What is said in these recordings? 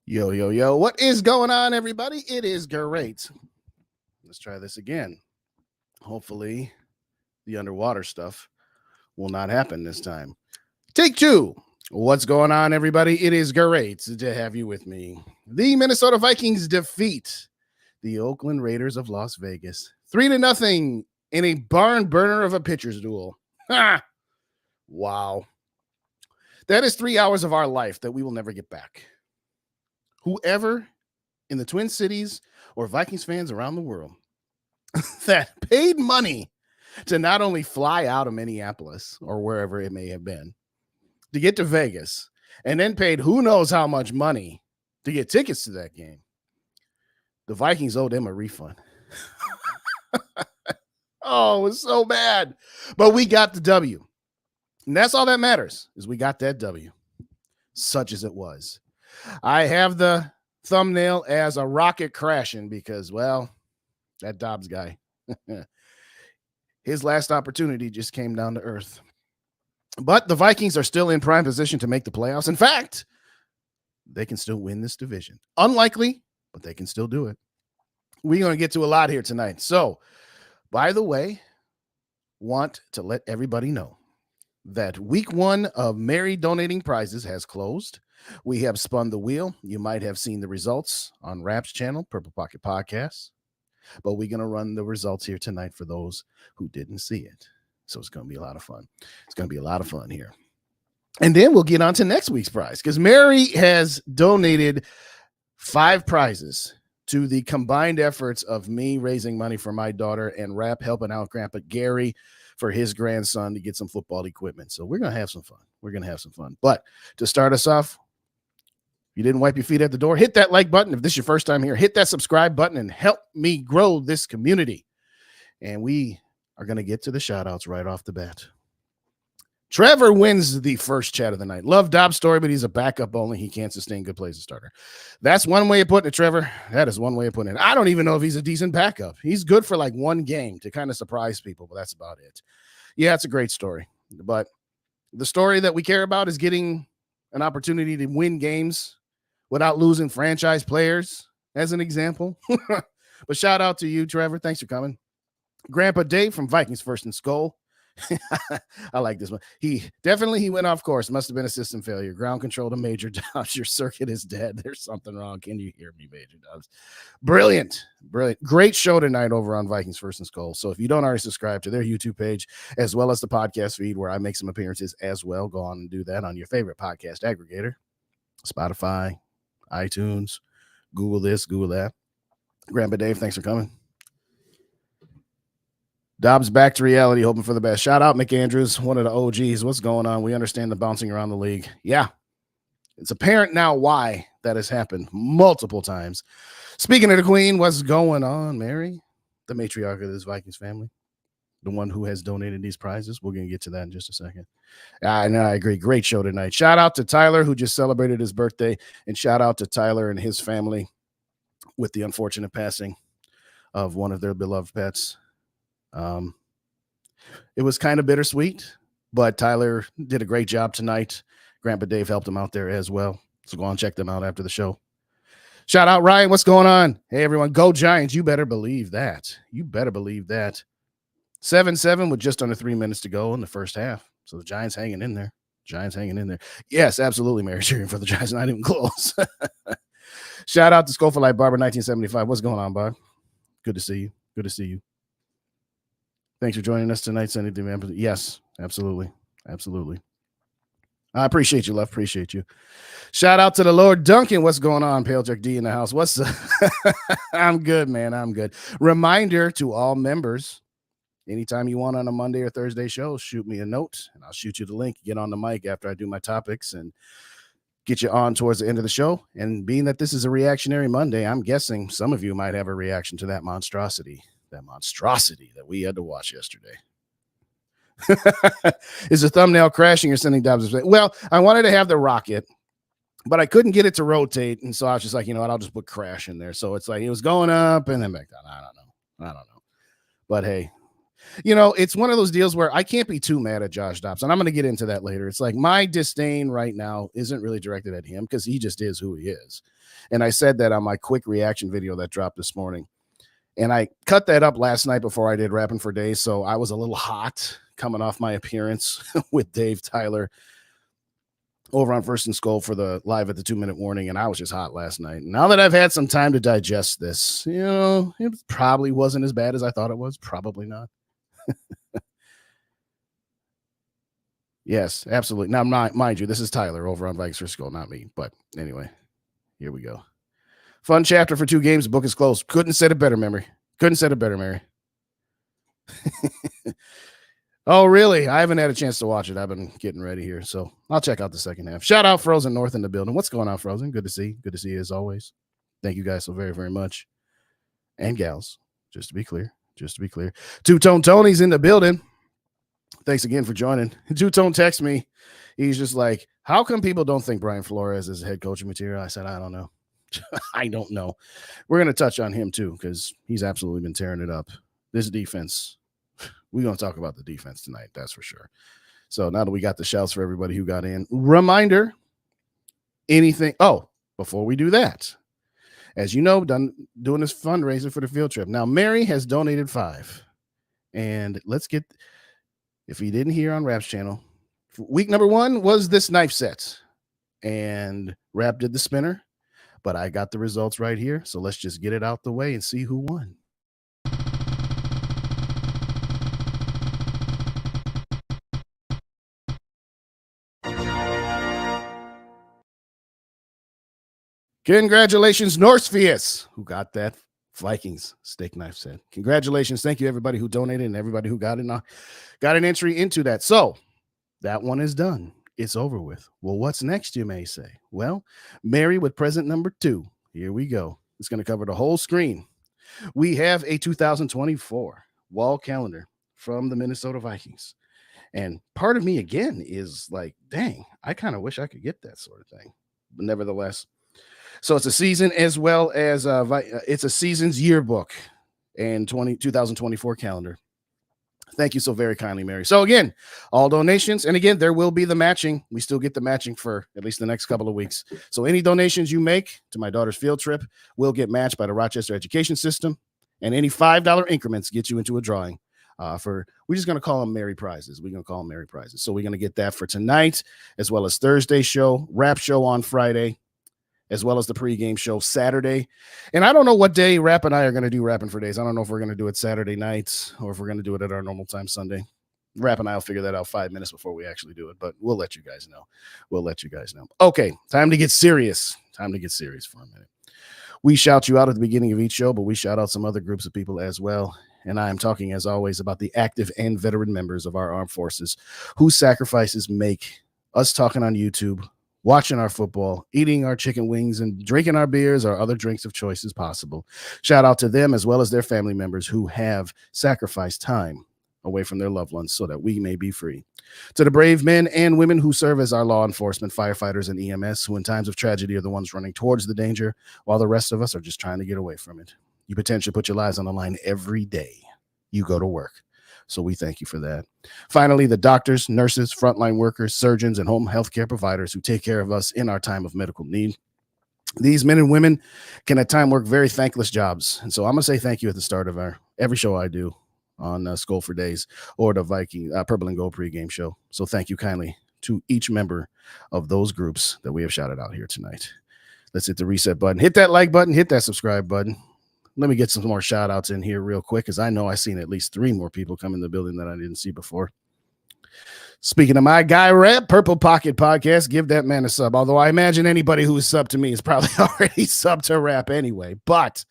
Yo, yo, yo. What is going on, everybody? It is great. Let's try this again. Hopefully, the underwater stuff will not happen this time. Take two. What's going on, everybody? It is great to have you with me. The Minnesota Vikings defeat the Oakland Raiders of Las Vegas 3-0 in a barn burner of a pitcher's duel. Ha! Wow. That is 3 hours of our life that we will never get back. Whoever in the Twin Cities or Vikings fans around the world that paid money to not only fly out of Minneapolis or wherever it may have been to get to Vegas and then paid who knows how much money to get tickets to that game, the Vikings owed them a refund. Oh, it was so bad. But we got the W. And that's all that matters is we got that W, such as it was. I have the thumbnail as a rocket crashing because, well, that Dobbs guy, his last opportunity just came down to earth. But the Vikings are still in prime position to make the playoffs. In fact, they can still win this division. Unlikely, but they can still do it. We're going to get to a lot here tonight. So, by the way, want to let everybody know that week one of Mary donating prizes has closed. We have spun the wheel. You might have seen the results on Rap's channel, Purple Pocket Podcasts. But we're going to run the results here tonight for those who didn't see it. So it's going to be a lot of fun. It's going to be a lot of fun here. And then we'll get on to next week's prize because Mary has donated 5 prizes to the combined efforts of me raising money for my daughter and Rap helping out Grandpa Gary for his grandson to get some football equipment. So we're going to have some fun. We're going to have some fun. But to start us off, you didn't wipe your feet at the door, hit that like button. If this is your first time here, hit that subscribe button and help me grow this community. And we are going to get to the shout outs right off the bat. Trevor wins the first chat of the night. Love Dobbs' story, but he's a backup only. He can't sustain good plays as a starter. That's one way of putting it, Trevor. That is one way of putting it. I don't even know if he's a decent backup. He's good for like one game to kind of surprise people, but that's about it. Yeah, it's a great story. But the story that we care about is getting an opportunity to win games without losing franchise players, as an example. But shout out to you, Trevor. Thanks for coming. Grandpa Dave from Vikings First and SKOL. I like this one. He went off course. Must have been a system failure. Ground control to Major Dobbs. Your circuit is dead. There's something wrong. Can you hear me, Major Dobbs? Brilliant. Great show tonight over on Vikings First and SKOL. So if you don't already subscribe to their YouTube page, as well as the podcast feed where I make some appearances as well, go on and do that on your favorite podcast aggregator. Spotify, iTunes, Google this, Google that. Grandpa Dave, thanks for coming. Dobbs back to reality, hoping for the best. Shout out McAndrews, one of the OGs. What's going on? We understand the bouncing around the league. Yeah, it's apparent now why that has happened multiple times. Speaking of the queen, what's going on, Mary? The matriarch of this Vikings family, the one who has donated these prizes. We're going to get to that in just a second. I agree. Great show tonight. Shout out to Tyler, who just celebrated his birthday, and shout out to Tyler and his family with the unfortunate passing of one of their beloved pets. It was kind of bittersweet, but Tyler did a great job tonight. Grandpa Dave helped him out there as well. So go on and check them out after the show. Shout out Ryan. What's going on? Hey, everyone. Go Giants. You better believe that. 7-7 with just under 3 minutes to go in the first half. So the Giants hanging in there. Yes, absolutely, Mary. Cheering for the Giants. Not even close. Shout out to Skull for Life Barber 1975. What's going on, Bob? Good to see you. Thanks for joining us tonight, Sunday. Yes, absolutely. I appreciate you, love. Appreciate you. Shout out to the Lord Duncan. What's going on, Pale Jack D in the house? What's I'm good, man. I'm good. Reminder to all members, anytime you want on a Monday or Thursday show, shoot me a note and I'll shoot you the link. Get on the mic after I do my topics and get you on towards the end of the show. And being that this is a reactionary Monday, I'm guessing some of you might have a reaction to that monstrosity that we had to watch yesterday. Is the thumbnail crashing or sending Dobbs? Well, I wanted to have the rocket, but I couldn't get it to rotate. And so I was just like, you know what, I'll just put crash in there. So it's like it was going up and then back down. I don't know. But hey, It's one of those deals where I can't be too mad at Josh Dobbs, and I'm going to get into that later. It's like my disdain right now isn't really directed at him because he just is who he is. And I said that on my quick reaction video that dropped this morning. And I cut that up last night before I did Rapping for Days, so I was a little hot coming off my appearance with Dave Tyler over on First and SKOL for the live at the 2-minute warning, and I was just hot last night. Now that I've had some time to digest this, it probably wasn't as bad as I thought it was. Probably not. Yes, absolutely. Now, mind you, this is Tyler over on Vikings Still, not me. But anyway, here we go. Fun chapter for 2 games. The book is closed. Couldn't have said it better, Mary. Oh, really? I haven't had a chance to watch it. I've been getting ready here, so I'll check out the second half. Shout out Frozen North in the building. What's going on, Frozen? Good to see you as always. Thank you guys so very, very much. And gals, just to be clear. Two-Tone Tony's in the building. Thanks again for joining. Two-Tone texts me. He's just like, how come people don't think Brian Flores is head coaching material? I said, I don't know. I don't know. We're going to touch on him too because he's absolutely been tearing it up. This defense, we're going to talk about the defense tonight, that's for sure. So now that we got the shouts for everybody who got in, reminder, before we do that, as you know, doing this fundraiser for the field trip. Now, Mary has donated $5. And let's get, if you didn't hear on Rap's channel, week number 1 was this knife set. And Rap did the spinner. But I got the results right here. So let's just get it out the way and see who won. Congratulations, Northfius, who got that Vikings steak knife set. Congratulations. Thank you, everybody who donated and everybody who got an entry into that. So that one is done. It's over with. Well, what's next, you may say? Well, Mary with present number 2. Here we go. It's going to cover the whole screen. We have a 2024 wall calendar from the Minnesota Vikings. And part of me, again, is like, dang, I kind of wish I could get that sort of thing. But nevertheless, so it's a season as well as it's a season's yearbook and 2024 calendar. Thank you so very kindly, Mary. So again, all donations, and again, there will be the matching. We still get the matching for at least the next couple of weeks. So any donations you make to my daughter's field trip will get matched by the Rochester Education System, and any $5 increments get you into a drawing we're just going to call them Mary prizes. We're going to call them Mary prizes. So we're going to get that for tonight, as well as Thursday show, Rap show on Friday, as well as the pregame show Saturday. And I don't know what day Rap and I are going to do Rapping for Days. I don't know if we're going to do it Saturday night or if we're going to do it at our normal time Sunday. Rap and I will figure that out 5 minutes before we actually do it, but we'll let you guys know. Okay, time to get serious. For a minute. We shout you out at the beginning of each show, but we shout out some other groups of people as well. And I am talking, as always, about the active and veteran members of our armed forces whose sacrifices make us talking on YouTube, watching our football, eating our chicken wings, and drinking our beers or other drinks of choice as possible. Shout out to them as well as their family members who have sacrificed time away from their loved ones so that we may be free. To the brave men and women who serve as our law enforcement, firefighters, and EMS, who in times of tragedy are the ones running towards the danger, while the rest of us are just trying to get away from it. You potentially put your lives on the line every day you go to work. So we thank you for that. Finally, the doctors, nurses, frontline workers, surgeons, and home health care providers who take care of us in our time of medical need. These men and women can at times work very thankless jobs. And so I'm going to say thank you at the start of every show I do on SKOL for Days or the Viking Purple and Gold pregame show. So thank you kindly to each member of those groups that we have shouted out here tonight. Let's hit the reset button. Hit that like button. Hit that subscribe button. Let me get some more shout outs in here real quick, because I know I've seen at least 3 more people come in the building that I didn't see before. Speaking of my guy, Rap, Purple Pocket Podcast, give that man a sub. Although I imagine anybody who is subbed to me is probably already subbed to Rap anyway. But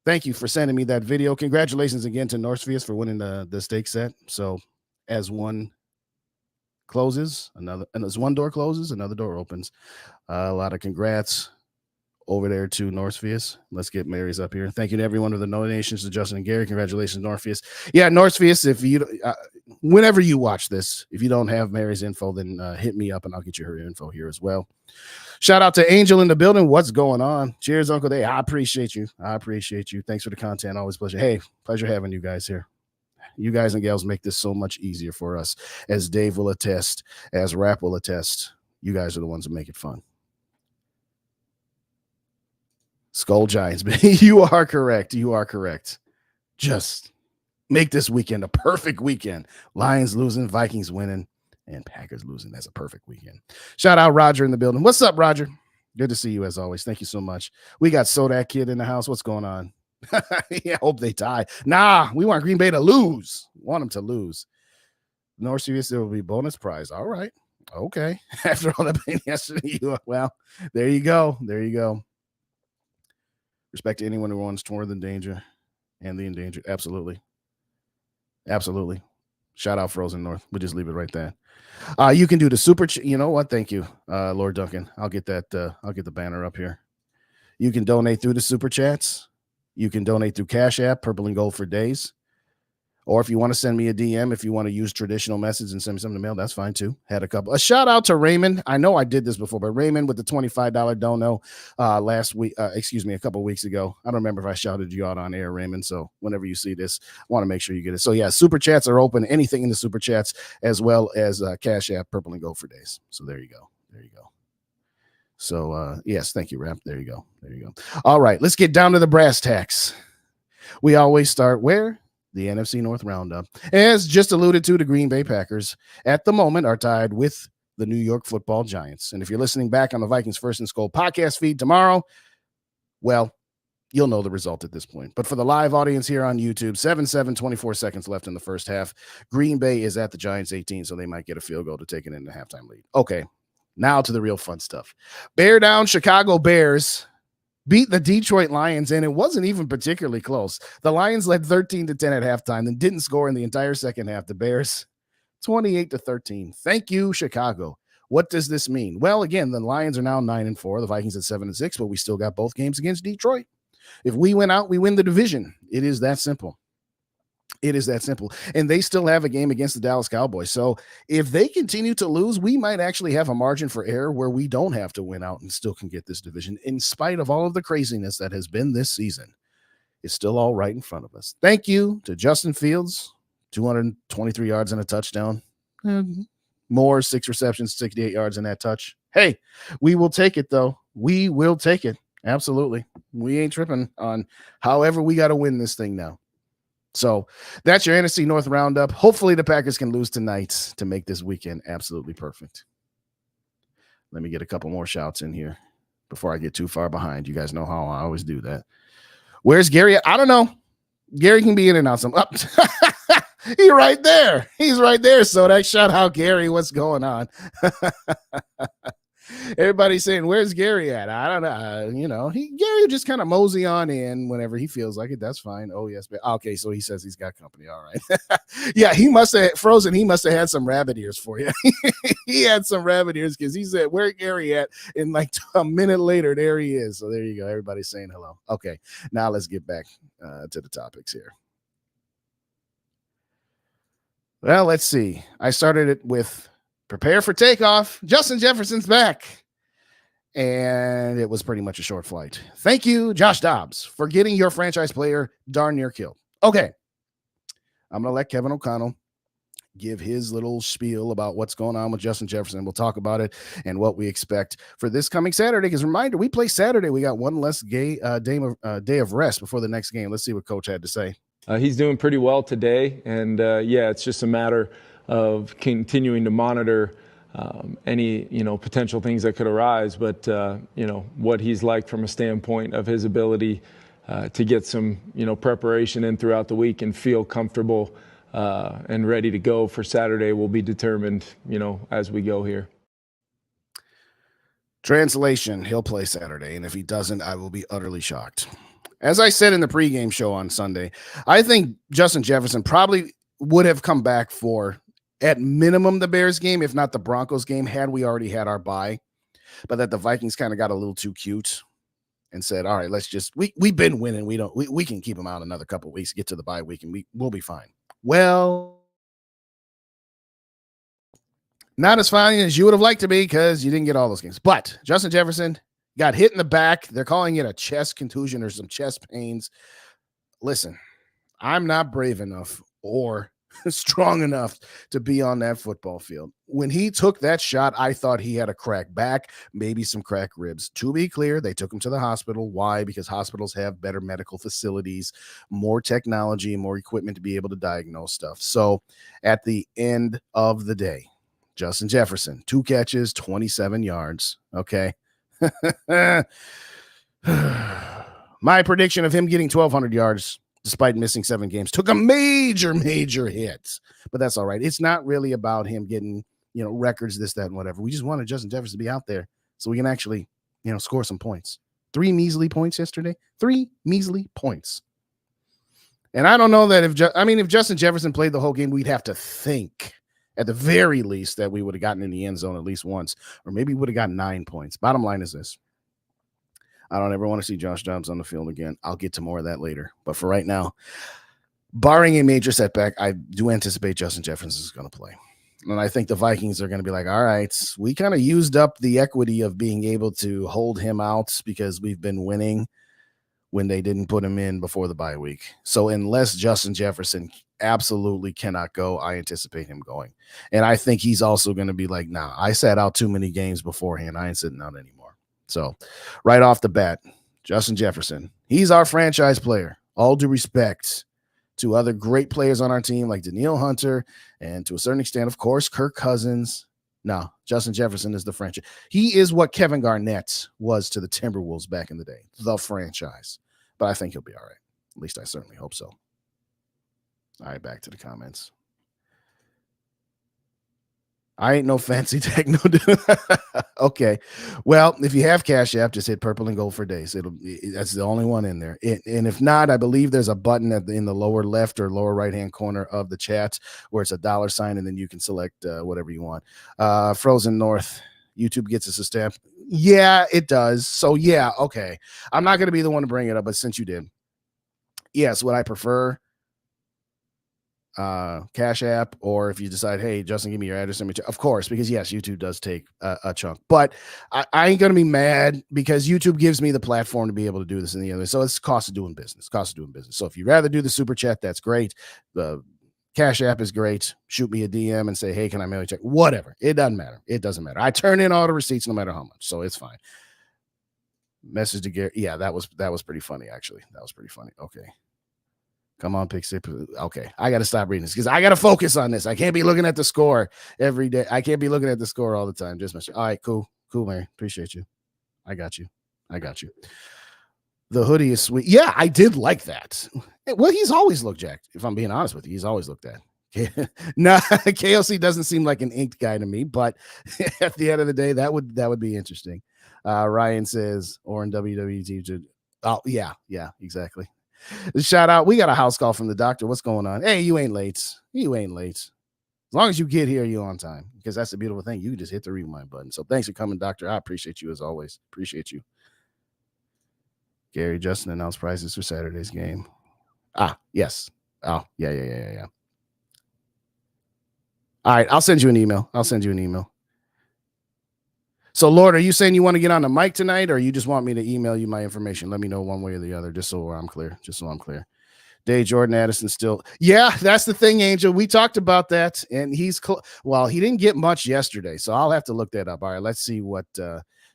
thank you for sending me that video. Congratulations again to Northfius for winning the steak set. So as one closes, as one door closes, another door opens. A lot of congrats over there to Northfius. Let's get Mary's up here. Thank you to everyone for the donations to Justin and Gary. Congratulations, Northfius. Yeah, Northfius, if you whenever you watch this, if you don't have Mary's info, then hit me up and I'll get you her info here as well. Shout out to Angel in the building. What's going on? Cheers, Uncle Day. I appreciate you. Thanks for the content. Always pleasure. Hey, pleasure having you guys here. You guys and gals make this so much easier for us. As Dave will attest, as Rap will attest, you guys are the ones that make it fun. SKOL Giants, you are correct. You are correct. Just make this weekend a perfect weekend. Lions losing, Vikings winning, and Packers losing. That's a perfect weekend. Shout out Roger in the building. What's up, Roger? Good to see you as always. Thank you so much. We got Sodak Kid in the house. What's going on? Yeah, hope they tie. Nah, we want Green Bay to lose. Want them to lose. North Series, there will be bonus prize. All right. Okay. After all that pain yesterday, well, there you go. There you go. Respect to anyone who wants toward the danger and the endangered. Absolutely. Absolutely. Shout out Frozen North. We'll just leave it right there. You can do the super. You know what? Thank you, Lord Duncan. I'll get that. I'll get the banner up here. You can donate through the super chats. You can donate through Cash App, Purple and Gold for Days. Or if you want to send me a DM, if you want to use traditional methods and send me something in the mail, that's fine too. Had a couple. A shout out to Raymond. I know I did this before, but Raymond with the $25 dono last week, a couple of weeks ago. I don't remember if I shouted you out on air, Raymond. So whenever you see this, I want to make sure you get it. So yeah, super chats are open. Anything in the super chats, as well as Cash App, Purple and Gold for Days. So there you go. There you go. So yes, thank you, Rap. There you go. There you go. All right, let's get down to the brass tacks. We always start where? The NFC North Roundup. As just alluded to, the Green Bay Packers at the moment are tied with the New York Football Giants. And if you're listening back on the Vikings First and SKOL podcast feed tomorrow, well, you'll know the result at this point. But for the live audience here on YouTube, 7-7, 24 seconds left in the first half. Green Bay is at the Giants 18, so they might get a field goal to take it in the halftime lead. Okay, now to the real fun stuff. Bear down Chicago Bears beat the Detroit Lions, and it wasn't even particularly close. The Lions led 13-10 at halftime, then didn't score in the entire second half. The Bears, 28-13. Thank you, Chicago. What does this mean? Well, again, the Lions are now 9-4. The Vikings at 7-6, but we still got both games against Detroit. If we win out, we win the division. It is that simple. It is that simple. And they still have a game against the Dallas Cowboys. So if they continue to lose, we might actually have a margin for error where we don't have to win out and still can get this division. In spite of all of the craziness that has been this season, it's still all right in front of us. Thank you to Justin Fields, 223 yards and a touchdown. More, 6 receptions, 68 yards in that touch. Hey, we will take it, though. We will take it. Absolutely. We ain't tripping on however we got to win this thing now. So that's your NFC North Roundup. Hopefully the Packers can lose tonight to make this weekend absolutely perfect. Let me get a couple more shouts in here before I get too far behind. You guys know how I always do that. Where's Gary? I don't know. Gary can be in and out some. Up. He's right there. He's right there. So that shout out Gary. What's going on? Everybody's saying, where's Gary at? I don't know. Gary just kind of mosey on in whenever he feels like it. That's fine. Oh, yes. But okay, so he says he's got company. All right. Yeah, he must have Frozen. He must have had some rabbit ears for you. He had some rabbit ears because he said, where Gary at? And like a minute later, there he is. So there you go. Everybody's saying hello. Okay, now let's get back to the topics here. Well, let's see. I started it with prepare for takeoff. Justin Jefferson's back. And it was pretty much a short flight. Thank you, Josh Dobbs, for getting your franchise player darn near killed. Okay. I'm going to let Kevin O'Connell give his little spiel about what's going on with Justin Jefferson. We'll talk about it and what we expect for this coming Saturday. Because reminder, we play Saturday. We got one less day of rest before the next game. Let's see what Coach had to say. He's doing pretty well today. And, it's just a matter of continuing to monitor any, potential things that could arise. But, what he's like from a standpoint of his ability to get some, preparation in throughout the week and feel comfortable and ready to go for Saturday will be determined, as we go here. Translation, he'll play Saturday. And if he doesn't, I will be utterly shocked. As I said in the pregame show on Sunday, I think Justin Jefferson probably would have come back for, at minimum, the Bears game, if not the Broncos game, had we already had our bye. But that the Vikings kind of got a little too cute and said, all right, let's just, we've been winning. We can keep them out another couple of weeks, get to the bye week, and we'll be fine. Well, not as fine as you would have liked to be because you didn't get all those games. But Justin Jefferson got hit in the back. They're calling it a chest contusion or some chest pains. Listen, I'm not brave enough or strong enough to be on that football field. When he took that shot, I thought he had a cracked back, maybe some cracked ribs. To be clear, they took him to the hospital. Why? Because hospitals have better medical facilities, more technology, and more equipment to be able to diagnose stuff. So at the end of the day, Justin Jefferson, 2 catches, 27 yards. Okay. My prediction of him getting 1,200 yards despite missing 7 games took a major hit, but that's all right. It's not really about him getting, records, this, that, and whatever. We just wanted Justin Jefferson to be out there so we can actually, score some points. 3 measly points yesterday. 3 measly points. And I don't know that if Justin Jefferson played the whole game, we'd have to think at the very least that we would have gotten in the end zone at least once, or maybe we would have gotten 9 points. Bottom line is this. I don't ever want to see Josh Dobbs on the field again. I'll get to more of that later. But for right now, barring a major setback, I do anticipate Justin Jefferson is going to play. And I think the Vikings are going to be like, all right, we kind of used up the equity of being able to hold him out because we've been winning when they didn't put him in before the bye week. So unless Justin Jefferson absolutely cannot go, I anticipate him going. And I think he's also going to be like, nah, I sat out too many games beforehand. I ain't sitting out anymore. So right off the bat, Justin Jefferson, he's our franchise player. All due respect to other great players on our team like Danielle Hunter and to a certain extent, of course, Kirk Cousins. No, Justin Jefferson is the franchise. He is what Kevin Garnett was to the Timberwolves back in the day, the franchise. But I think he'll be all right. At least I certainly hope so. All right, back to the comments. I ain't no fancy techno dude. Okay. Well, if you have Cash App, just hit purple and gold for days. That's the only one in there. And if not, I believe there's a button in the lower left or lower right-hand corner of the chat where it's a $sign, and then you can select whatever you want. Frozen North, YouTube gets us a stamp. Yeah, it does. So yeah, okay. I'm not going to be the one to bring it up, but since you did. Yes, would I prefer Cash App, or if you decide, hey, Justin, give me your address, of course, because yes, YouTube does take a chunk, but I ain't gonna be mad because YouTube gives me the platform to be able to do this and the other. So it's cost of doing business. So if you'd rather do the super chat, that's great. The Cash App is great. Shoot me a DM and say, hey, can I mail you a check? Whatever. It doesn't matter. I turn in all the receipts no matter how much, so it's fine. Message to Gary. Yeah, that was pretty funny, actually. That was pretty funny. Okay. Come on, pick six. Okay, I got to stop reading this because I got to focus on this. I can't be looking at the score every day. I can't be looking at the score all the time. Just mess. All right, cool, Mary. Appreciate you. I got you. The hoodie is sweet. Yeah, I did like that. Well, he's always looked jacked. If I'm being honest with you, he's always looked at. No, KLC doesn't seem like an inked guy to me, but at the end of the day, that would be interesting. Ryan says, or in WWE. Oh, yeah, exactly. Shout out. We got a house call from the doctor. What's going on? Hey, you ain't late. As long as you get here, you're on time, because that's the beautiful thing. You can just hit the rewind button. So thanks for coming, doctor. I appreciate you as always. Appreciate you. Gary, Justin announced prices for Saturday's game. Yes. Oh, yeah. All right. I'll send you an email. So, Lord, are you saying you want to get on the mic tonight, or you just want me to email you my information? Let me know one way or the other, just so I'm clear. Day Jordan Addison still. Yeah, that's the thing, Angel. We talked about that, and he's he didn't get much yesterday, so I'll have to look that up. All right, let's see what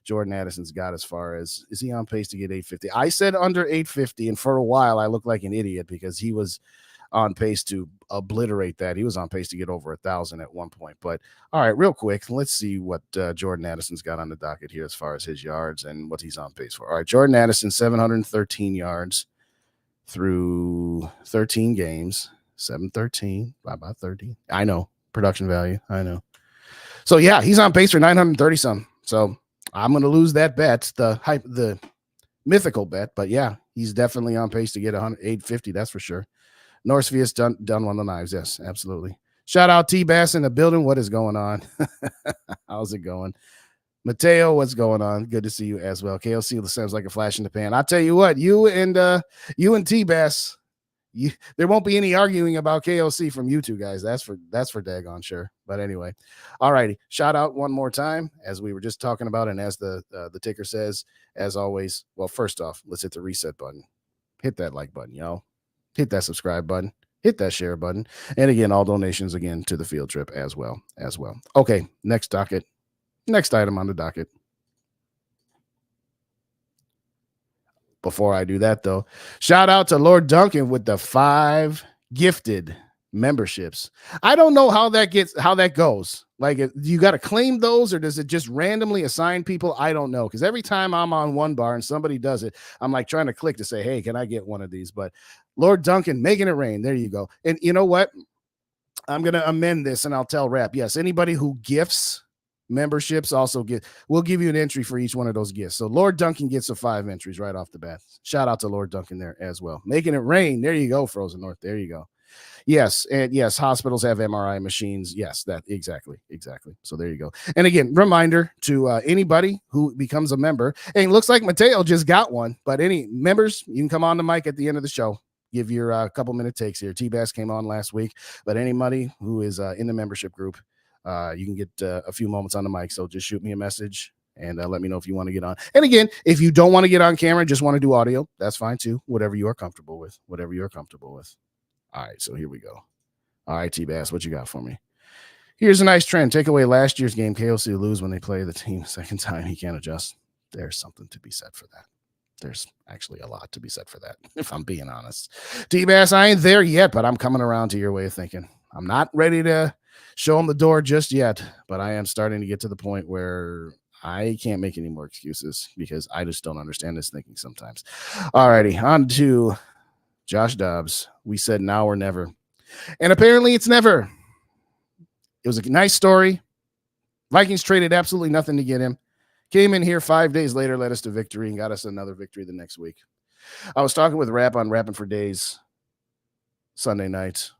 Jordan Addison's got as far as, is he on pace to get 850? I said under 850, and for a while I looked like an idiot because he was on pace to obliterate that. He was on pace to get over 1,000 at one point. But all right, real quick, let's see what Jordan Addison's got on the docket here as far as his yards and what he's on pace for. All right, Jordan Addison, 713 yards through 13 games. 713 by about 30. I know, production value. I know. So yeah, he's on pace for 930 some. So I'm going to lose that bet, the mythical bet. But yeah, he's definitely on pace to get 850. That's for sure. Northvia's done one of the knives. Yes, absolutely. Shout out T-Bass in the building. What is going on? How's it going? Mateo, what's going on? Good to see you as well. KLC sounds like a flash in the pan. I'll tell you what, you and T-Bass, there won't be any arguing about KLC from you two guys. That's for daggone sure. But anyway, all righty. Shout out one more time, as we were just talking about, and as the ticker says, as always. Well, first off, let's hit the reset button. Hit that like button, y'all. Hit that subscribe button. hit that share button. And again, all donations again to the field trip as well. Okay, next item on the docket. Before I do that, though, shout out to Lord Duncan with the 5 gifted memberships. I don't know how that goes. Like, you got to claim those, or does it just randomly assign people? I don't know, because every time I'm on one bar and somebody does it, I'm like trying to click to say, hey, can I get one of these? But Lord Duncan, making it rain. There you go. And you know what? I'm going to amend this, and I'll tell Rap, yes, anybody who gifts memberships also we'll give you an entry for each one of those gifts. So Lord Duncan gets 5 entries right off the bat. Shout out to Lord Duncan there as well. Making it rain. There you go, Frozen North. There you go. Yes, and yes, hospitals have MRI machines. Yes, that exactly. So there you go. And again, reminder to anybody who becomes a member. And it looks like Mateo just got one, but any members, you can come on the mic at the end of the show. Give your couple minute takes here. T-Bass came on last week, but anybody who is in the membership group, you can get a few moments on the mic. So just shoot me a message and let me know if you want to get on. And again, if you don't want to get on camera, just want to do audio, that's fine too. Whatever you are comfortable with. All right, so here we go. All right, T-Bass, what you got for me? Here's a nice trend. Take away last year's game. KOC lose when they play the team second time. He can't adjust. There's something to be said for that. There's actually a lot to be said for that, if I'm being honest. T-Bass, I ain't there yet, but I'm coming around to your way of thinking. I'm not ready to show him the door just yet, but I am starting to get to the point where I can't make any more excuses because I just don't understand his thinking sometimes. All righty, on to Josh Dobbs. We said now or never. And apparently it's never. It was a nice story. Vikings traded absolutely nothing to get him. Came in here 5 days later, led us to victory, and got us another victory the next week. I was talking with Rap on Rapping for Days Sunday night,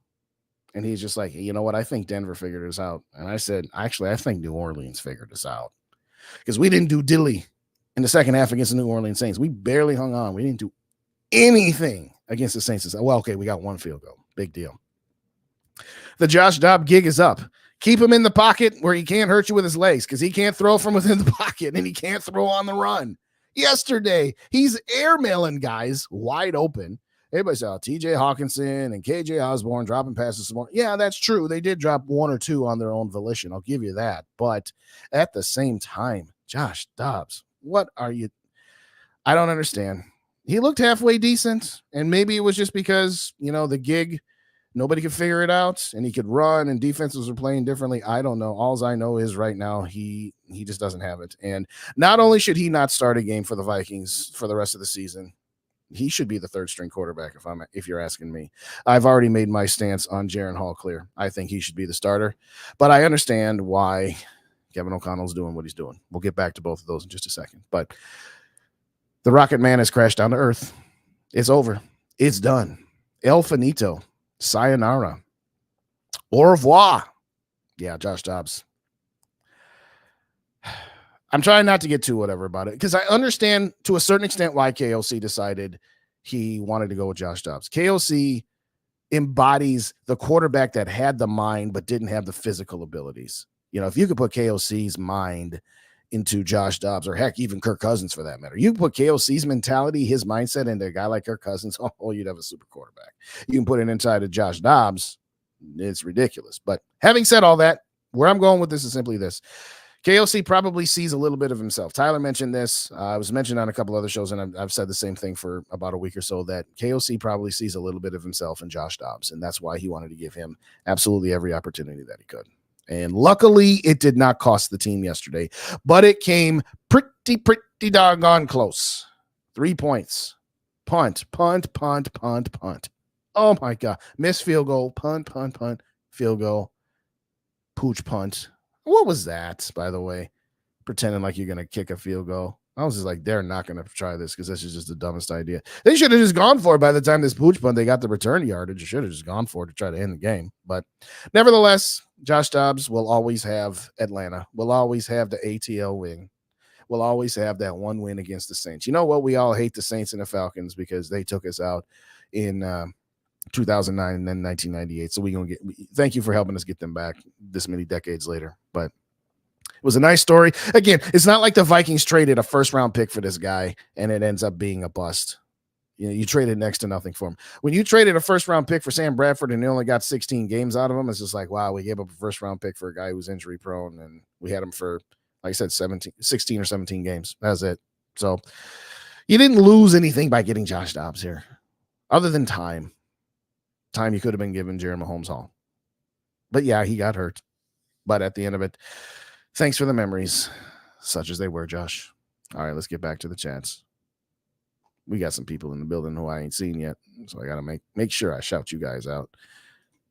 and he's just like, you know what? I think Denver figured us out. And I said, actually, I think New Orleans figured us out because we didn't do diddly in the second half against the New Orleans Saints. We barely hung on. We didn't do anything against the Saints. Well, okay, we got one field goal. Big deal. The Josh Dobbs gig is up. Keep him in the pocket where he can't hurt you with his legs because he can't throw from within the pocket and he can't throw on the run. Yesterday, he's airmailing guys wide open. Everybody saw TJ Hawkinson and KJ Osborne dropping passes. Yeah, that's true. They did drop 1 or 2 on their own volition. I'll give you that. But at the same time, Josh Dobbs, what are you? I don't understand. He looked halfway decent, and maybe it was just because, the gig, nobody could figure it out, and he could run, and defenses were playing differently. I don't know. All I know is right now he just doesn't have it. And not only should he not start a game for the Vikings for the rest of the season, he should be the third string quarterback if you're asking me. I've already made my stance on Jaron Hall clear. I think he should be the starter, but I understand why Kevin O'Connell's doing what he's doing. We'll get back to both of those in just a second. But the Rocket Man has crashed down to earth. It's over. It's done. El finito. Sayonara. Au revoir. Yeah, Josh Dobbs. I'm trying not to get too whatever about it because I understand to a certain extent why KOC decided he wanted to go with Josh Dobbs. KOC embodies the quarterback that had the mind but didn't have the physical abilities. If you could put KOC's mind into Josh Dobbs, or heck, even Kirk Cousins for that matter, you can put KOC's mentality, his mindset into a guy like Kirk Cousins, you'd have a super quarterback. You can put it inside of Josh Dobbs, it's ridiculous. But having said all that, where I'm going with this is simply this. KOC probably sees a little bit of himself. Tyler mentioned this. I was mentioned on a couple other shows, and I've said the same thing for about a week or so, that KOC probably sees a little bit of himself in Josh Dobbs, and that's why he wanted to give him absolutely every opportunity that he could. And luckily, it did not cost the team yesterday, but it came pretty doggone close. 3 points. Punt. Oh, my God. Missed field goal. Punt. Field goal. Pooch punt. What was that, by the way? Pretending like you're going to kick a field goal. I was just like, they're not going to try this because this is just the dumbest idea. They should have just gone for it by the time this pooch punt. They got the return yardage. Should have just gone for it to try to end the game. But nevertheless, Josh Dobbs will always have Atlanta. Will always have the ATL wing. Will always have that one win against the Saints. You know what? We all hate the Saints and the Falcons because they took us out in 2009 and then 1998. So thank you for helping us get them back this many decades later. But it was a nice story. Again, it's not like the Vikings traded a first-round pick for this guy and it ends up being a bust. You traded next to nothing for him. When you traded a first-round pick for Sam Bradford and you only got 16 games out of him, it's just like, wow, we gave up a first-round pick for a guy who's injury-prone, and we had him for, like I said, 16 or 17 games. That's it. So you didn't lose anything by getting Josh Dobbs here, other than time. Time you could have been given Jared Mahomes Hall. But, yeah, he got hurt. But at the end of it, thanks for the memories, such as they were, Josh. All right, let's get back to the chats. We got some people in the building who I ain't seen yet, so I got to make sure I shout you guys out.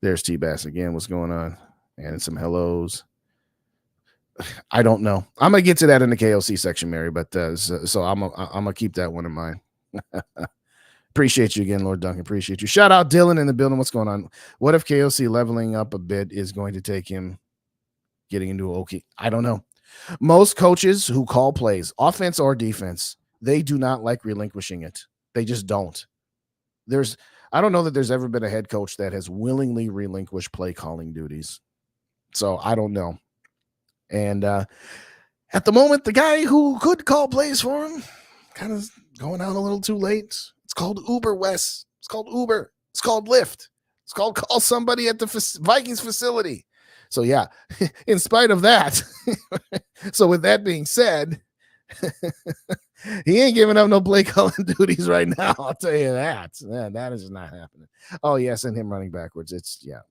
There's T-Bass again. What's going on? And some hellos. I don't know. I'm going to get to that in the KOC section, Mary, but so I'm going to keep that one in mind. Appreciate you again, Lord Duncan. Appreciate you. Shout out Dylan in the building. What's going on? What if KOC leveling up a bit is going to take him getting into Okie? I don't know. Most coaches who call plays, offense or defense, they do not like relinquishing it. They just don't. I don't know that there's ever been a head coach that has willingly relinquished play calling duties. So I don't know. And at the moment, the guy who could call plays for him kind of going out a little too late. It's called Uber, Wes. It's called Uber. It's called Lyft. It's called call somebody at the Vikings facility. So, yeah, in spite of that. So with that being said, he ain't giving up no play calling duties right now. I'll tell you that. Yeah, that is not happening. Oh, yes, and him running backwards. It's done.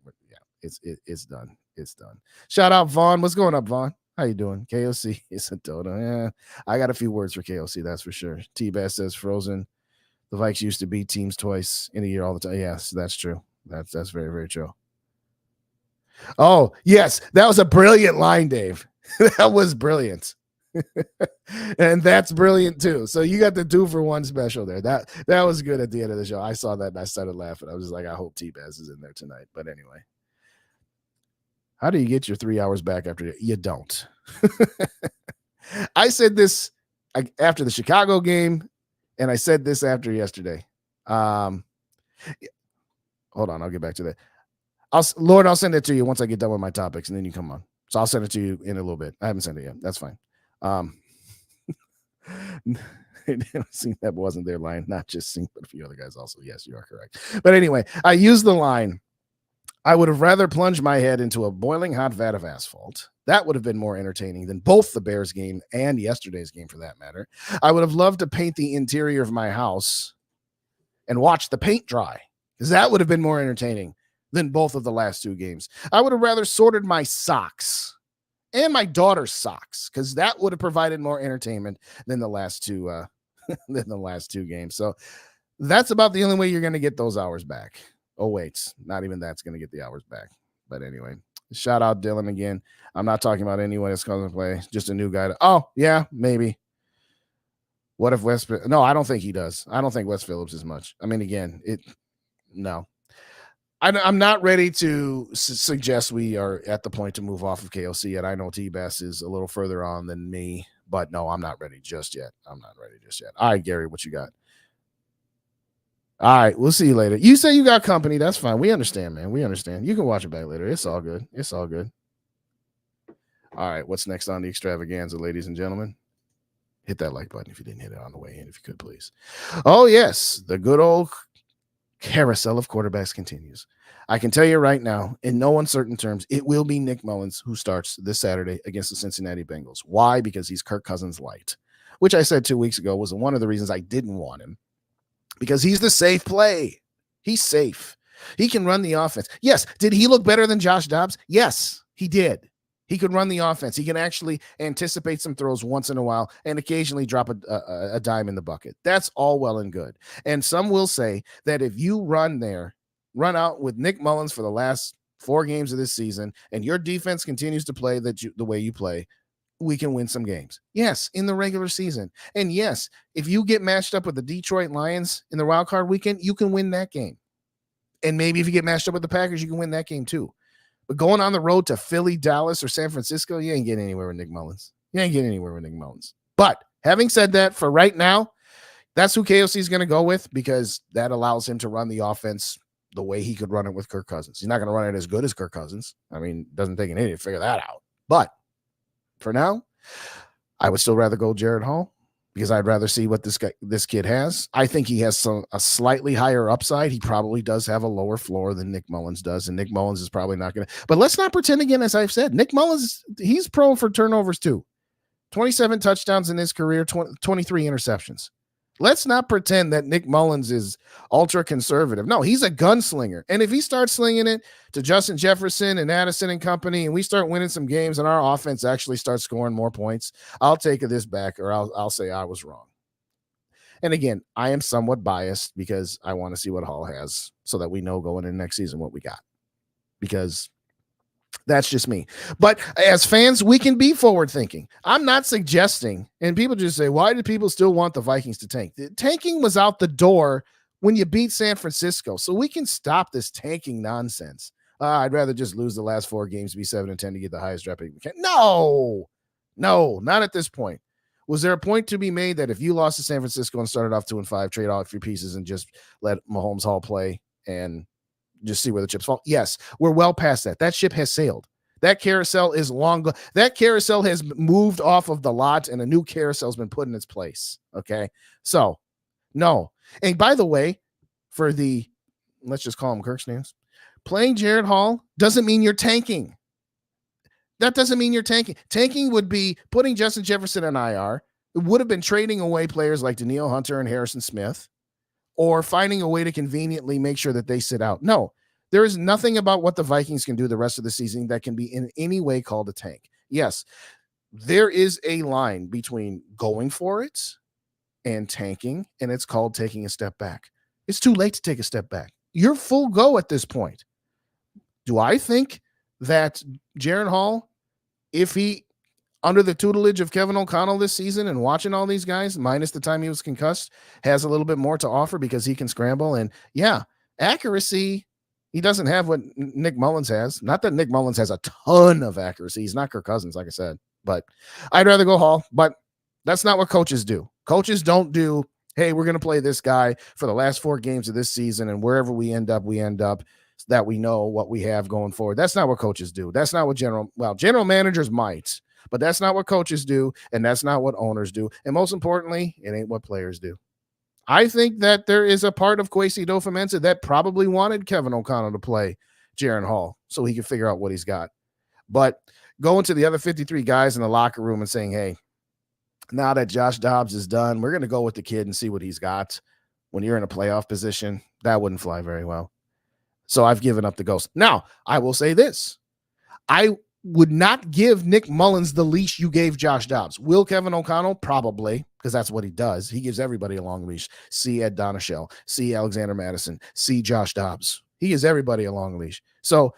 It's done. Shout out Vaughn. What's going up, Vaughn? How you doing? KOC is a dodo. Yeah, I got a few words for KOC, that's for sure. T-Bass says Frozen. The Vikes used to beat teams twice in a year all the time. Yes, that's true. That's very, very true. Oh, yes, that was a brilliant line, Dave. That was brilliant. And that's brilliant too. So you got the 2-for-1 special there. That was good at the end of the show. I saw that and I started laughing. I was just like, I hope T-Baz is in there tonight. But anyway, how do you get your 3 hours back after you don't? I said this after the Chicago game, and I said this after yesterday. Hold on, I'll get back to that. Lord, I'll send it to you once I get done with my topics, and then you come on. So I'll send it to you in a little bit. I haven't sent it yet. That's fine. Seeing that wasn't their line, not just Sing, but a few other guys also. Yes, you are correct. But anyway, I used the line, I would have rather plunged my head into a boiling hot vat of asphalt. That would have been more entertaining than both the Bears game and yesterday's game for that matter. I would have loved to paint the interior of my house and watch the paint dry, because that would have been more entertaining than both of the last two games. I would have rather sorted my socks and my daughter's socks, because that would have provided more entertainment than the last two games. So that's about the only way you're going to get those hours back. Oh, wait, not even that's going to get the hours back. But anyway, shout out Dylan again. I'm not talking about anyone that's going to play, just a new guy. Oh, yeah, maybe. What if West? No, I don't think he does. I don't think Wes Phillips is much. I mean, again, no. I'm not ready to suggest we are at the point to move off of KOC yet. I know T-Bass is a little further on than me, but no, I'm not ready just yet. All right, Gary, what you got? All right, we'll see you later. You say you got company. That's fine. We understand, man. We understand. You can watch it back later. It's all good. All right, what's next on the extravaganza, ladies and gentlemen? Hit that like button if you didn't hit it on the way in, if you could, please. Oh, yes, the good old carousel of quarterbacks continues. I can tell you right now, in no uncertain terms, it will be Nick Mullins who starts this Saturday against the Cincinnati Bengals. Why? Because he's Kirk Cousins light, which I said 2 weeks ago was one of the reasons I didn't want him. Because he's the safe play. He's safe. He can run the offense. Yes. Did he look better than Josh Dobbs? Yes, he did. He could run the offense. He can actually anticipate some throws once in a while and occasionally drop a dime in the bucket. That's all well and good. And some will say that if you run out with Nick Mullins for the last 4 games of this season, and your defense continues to play the way you play, we can win some games. Yes, in the regular season. And yes, if you get matched up with the Detroit Lions in the wild card weekend, you can win that game. And maybe if you get matched up with the Packers, you can win that game too. But going on the road to Philly, Dallas, or San Francisco, you ain't getting anywhere with Nick Mullins. But having said that, for right now, that's who KOC is going to go with, because that allows him to run the offense the way he could run it with Kirk Cousins. He's not going to run it as good as Kirk Cousins. I mean, it doesn't take an idiot to figure that out. But for now, I would still rather go Jared Hall, because I'd rather see what this kid has. I think he has a slightly higher upside. He probably does have a lower floor than Nick Mullins does, and Nick Mullins is probably not going to. But let's not pretend again, as I've said, Nick Mullins, he's pro for turnovers too. 27 touchdowns in his career, 23 interceptions. Let's not pretend that Nick Mullins is ultra conservative. No, he's a gunslinger. And if he starts slinging it to Justin Jefferson and Addison and company, and we start winning some games and our offense actually starts scoring more points, I'll take this back, or I'll say I was wrong. And again, I am somewhat biased because I want to see what Hall has so that we know going in next season what we got. Because that's just me. But as fans, we can be forward thinking. I'm not suggesting, and people just say, why do people still want the Vikings to tank? The tanking was out the door when you beat San Francisco. So we can stop this tanking nonsense. I'd rather just lose the last 4 games, be 7-10 to get the highest draft pick we can. No, not at this point. Was there a point to be made that if you lost to San Francisco and started off 2-5, trade off your pieces and just let Mahomes Hall play and just see where the chips fall? Yes, we're well past that. That ship has sailed. That carousel is long. That carousel has moved off of the lot and a new carousel has been put in its place. Okay. So no. And by the way, for the, let's just call him Kirk's names, playing Jared Hall doesn't mean you're tanking. That doesn't mean you're tanking. Tanking would be putting Justin Jefferson on IR. It would have been trading away players like Danielle Hunter and Harrison Smith, or finding a way to conveniently make sure that they sit out. No, there is nothing about what the Vikings can do the rest of the season that can be in any way called a tank. Yes, there is a line between going for it and tanking, and it's called taking a step back. It's too late to take a step back. You're full go at this point. Do I think that Jaron Hall, if he, under the tutelage of Kevin O'Connell this season and watching all these guys, minus the time he was concussed, has a little bit more to offer because he can scramble? And yeah, accuracy, he doesn't have what Nick Mullins has. Not that Nick Mullins has a ton of accuracy. He's not Kirk Cousins, like I said, but I'd rather go Hall. But that's not what coaches do. Coaches don't do, hey, we're going to play this guy for the last 4 games of this season, and wherever we end up that we know what we have going forward. That's not what coaches do. That's not what general managers might, but that's not what coaches do, and that's not what owners do. And most importantly, it ain't what players do. I think that there is a part of Kwesi Adofo-Mensah that probably wanted Kevin O'Connell to play Jaron Hall so he could figure out what he's got. But going to the other 53 guys in the locker room and saying, hey, now that Josh Dobbs is done, we're going to go with the kid and see what he's got when you're in a playoff position, that wouldn't fly very well. So I've given up the ghost. Now, I will say this. I would not give Nick Mullins the leash you gave Josh Dobbs. Will Kevin O'Connell? Probably, because that's what he does. He gives everybody a long leash. See Ed Donashell. See Alexander Madison. See Josh Dobbs. He gives everybody a long leash. So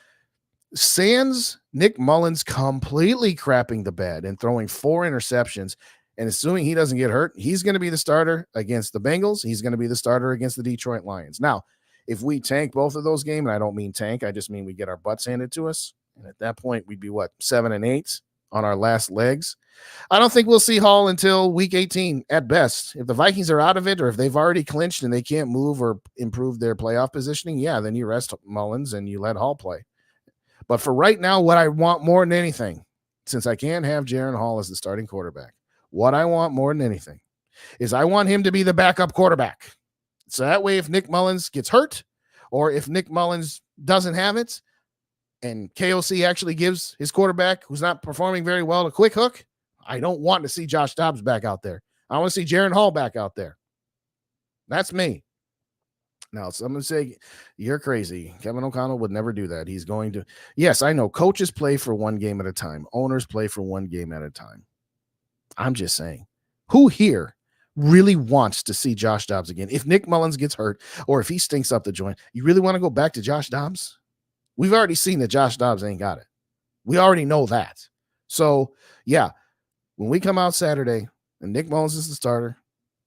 sans Nick Mullins completely crapping the bed and throwing 4 interceptions, and assuming he doesn't get hurt, he's going to be the starter against the Bengals. He's going to be the starter against the Detroit Lions. Now, if we tank both of those games, and I don't mean tank, I just mean we get our butts handed to us. And at that point, we'd be 7-8 on our last legs. I don't think we'll see Hall until week 18 at best. If the Vikings are out of it, or if they've already clinched and they can't move or improve their playoff positioning, yeah, then you rest Mullins and you let Hall play. But for right now, what I want more than anything, since I can't have Jaron Hall as the starting quarterback, what I want more than anything is I want him to be the backup quarterback. So that way, if Nick Mullins gets hurt, or if Nick Mullins doesn't have it, and KOC actually gives his quarterback, who's not performing very well, a quick hook, I don't want to see Josh Dobbs back out there. I want to see Jaron Hall back out there. That's me. Now, someone say, you're crazy. Kevin O'Connell would never do that. He's going to. Yes, I know. Coaches play for one game at a time. Owners play for one game at a time. I'm just saying. Who here really wants to see Josh Dobbs again? If Nick Mullins gets hurt or if he stinks up the joint, you really want to go back to Josh Dobbs? We've already seen that Josh Dobbs ain't got it. We already know that. So, yeah, when we come out Saturday and Nick Mullins is the starter,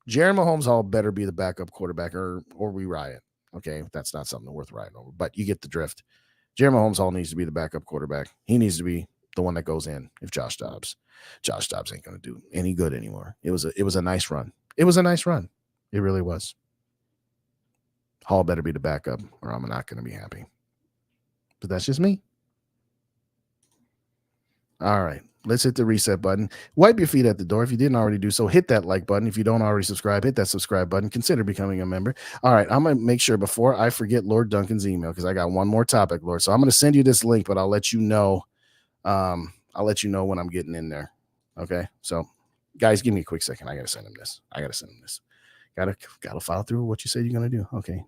Jaron Mahomes Hall better be the backup quarterback or we riot. Okay, that's not something worth rioting over, but you get the drift. Jaron Mahomes Hall needs to be the backup quarterback. He needs to be the one that goes in if Josh Dobbs ain't going to do any good anymore. It was a nice run. It was a nice run. It really was. Hall better be the backup or I'm not going to be happy. But that's just me. All right. Let's hit the reset button. Wipe your feet at the door. If you didn't already do so, hit that like button. If you don't already subscribe, hit that subscribe button. Consider becoming a member. All right, I'm going to make sure before I forget Lord Duncan's email, because I got one more topic, Lord. So I'm going to send you this link, but I'll let you know. I'll let you know when I'm getting in there. Okay. So guys, give me a quick second. I got to send him this. Gotta follow through what you said you're going to do. Okay.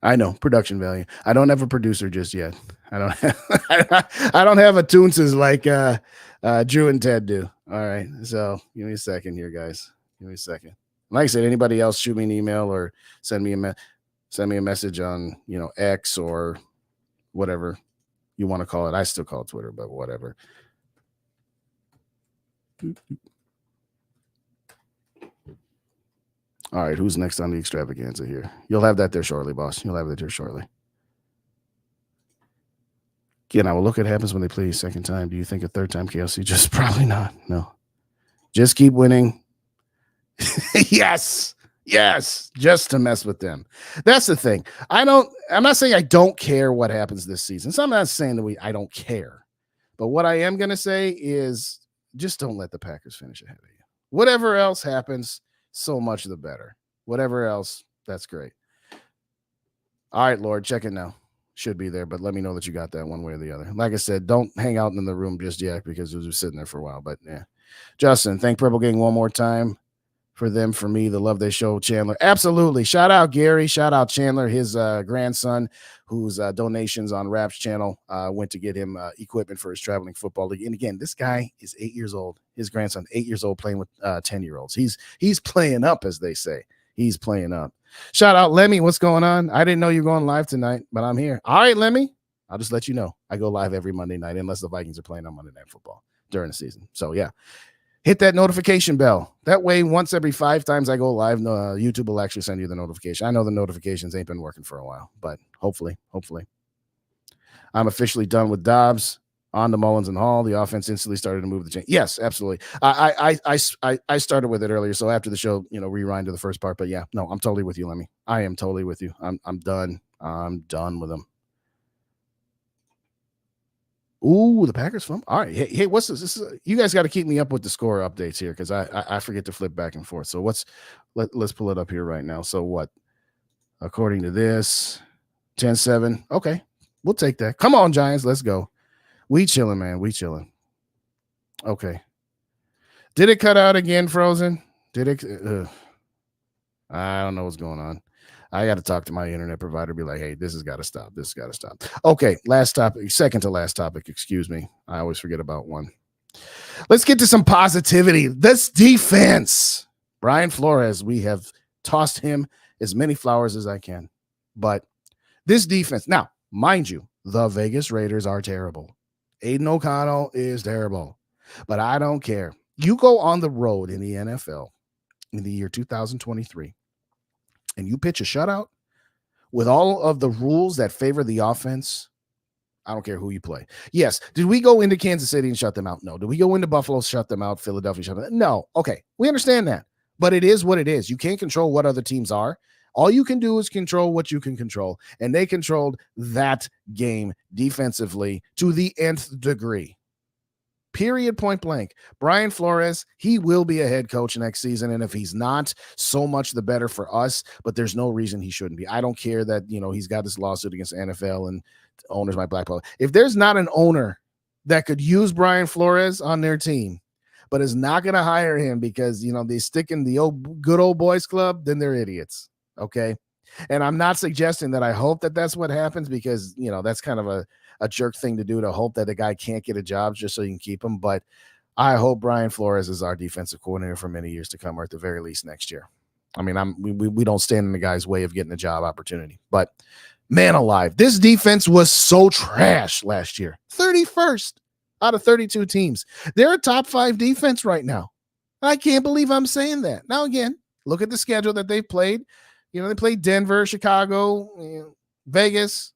I know, production value. I don't have a producer just yet. I don't have a Toonses like Drew and Ted do. All right. So give me a second here, guys. Give me a second. Like I said, anybody else shoot me an email or send me a message on, X or whatever you want to call it. I still call it Twitter, but whatever. All right, who's next on the extravaganza here? You'll have that there shortly, boss. You'll have that there shortly. Again, I will look at what happens when they play a second time. Do you think a third time KLC? Just probably not. No. Just keep winning. Yes. Just to mess with them. That's the thing. I'm not saying I don't care what happens this season. So I'm not saying that I don't care. But what I am going to say is just don't let the Packers finish ahead of you. Whatever else happens, so much the better. Whatever else, that's great. All right, Lord, check it now. Should be there, but let me know that you got that one way or the other. Like I said, don't hang out in the room just yet because it was sitting there for a while. But yeah, Justin, thank Purple Gang one more time for them, for me, the love they show Chandler. Absolutely. Shout out Gary. Shout out Chandler, his grandson, whose donations on Rap's channel went to get him equipment for his traveling football league. And again, this guy is 8 years old. His grandson, 8 years old, playing with 10-year-olds. He's playing up, as they say. He's playing up. Shout out Lemmy. What's going on? I didn't know you were going live tonight, but I'm here. All right, Lemmy. I'll just let you know. I go live every Monday night unless the Vikings are playing on Monday Night Football during the season. So, yeah. Hit that notification bell. That way, once every 5 times I go live, YouTube will actually send you the notification. I know the notifications ain't been working for a while, but hopefully. I'm officially done with Dobbs. On to Mullins and Hall. The offense instantly started to move the chain. Yes, absolutely. I started with it earlier, so after the show, rewind to the first part. But yeah, no, I'm totally with you, Lemmy. I am totally with you. I'm done. I'm done with them. Ooh, the Packers fumble. All right. Hey, what's this? You guys got to keep me up with the score updates here because I forget to flip back and forth. So let's pull it up here right now. So what? According to this, 10-7. Okay, we'll take that. Come on, Giants. Let's go. We chilling, man. We chilling. Okay. Did it cut out again, Frozen? Did it? I don't know what's going on. I got to talk to my internet provider, be like, hey, this has got to stop. This has got to stop. Okay, last topic, second to last topic, excuse me. I always forget about one. Let's get to some positivity. This defense. Brian Flores, we have tossed him as many flowers as I can. But this defense, now, mind you, the Vegas Raiders are terrible. Aiden O'Connell is terrible. But I don't care. You go on the road in the NFL in the year 2023, and you pitch a shutout with all of the rules that favor the offense, I don't care who you play. Yes. Did we go into Kansas City and shut them out? No. Did we go into Buffalo, shut them out, Philadelphia, shut them out? No. Okay. We understand that. But it is what it is. You can't control what other teams are. All you can do is control what you can control. And they controlled that game defensively to the nth degree. Period, point blank. Brian Flores, he will be a head coach next season. And if he's not, so much the better for us. But there's no reason he shouldn't be. I don't care that, he's got this lawsuit against the NFL and owners might blackball. If there's not an owner that could use Brian Flores on their team, but is not going to hire him because, they stick in the good old boys club, then they're idiots. Okay. And I'm not suggesting that I hope that that's what happens because, that's kind of a jerk thing to do, to hope that the guy can't get a job just so you can keep him. But I hope Brian Flores is our defensive coordinator for many years to come, or at the very least next year. I mean, we don't stand in the guy's way of getting a job opportunity, but man alive, this defense was so trash last year. 31st out of 32 teams. They're a top 5 defense right now. I can't believe I'm saying that. Now, again, look at the schedule that they've played. They played Denver, Chicago, Vegas,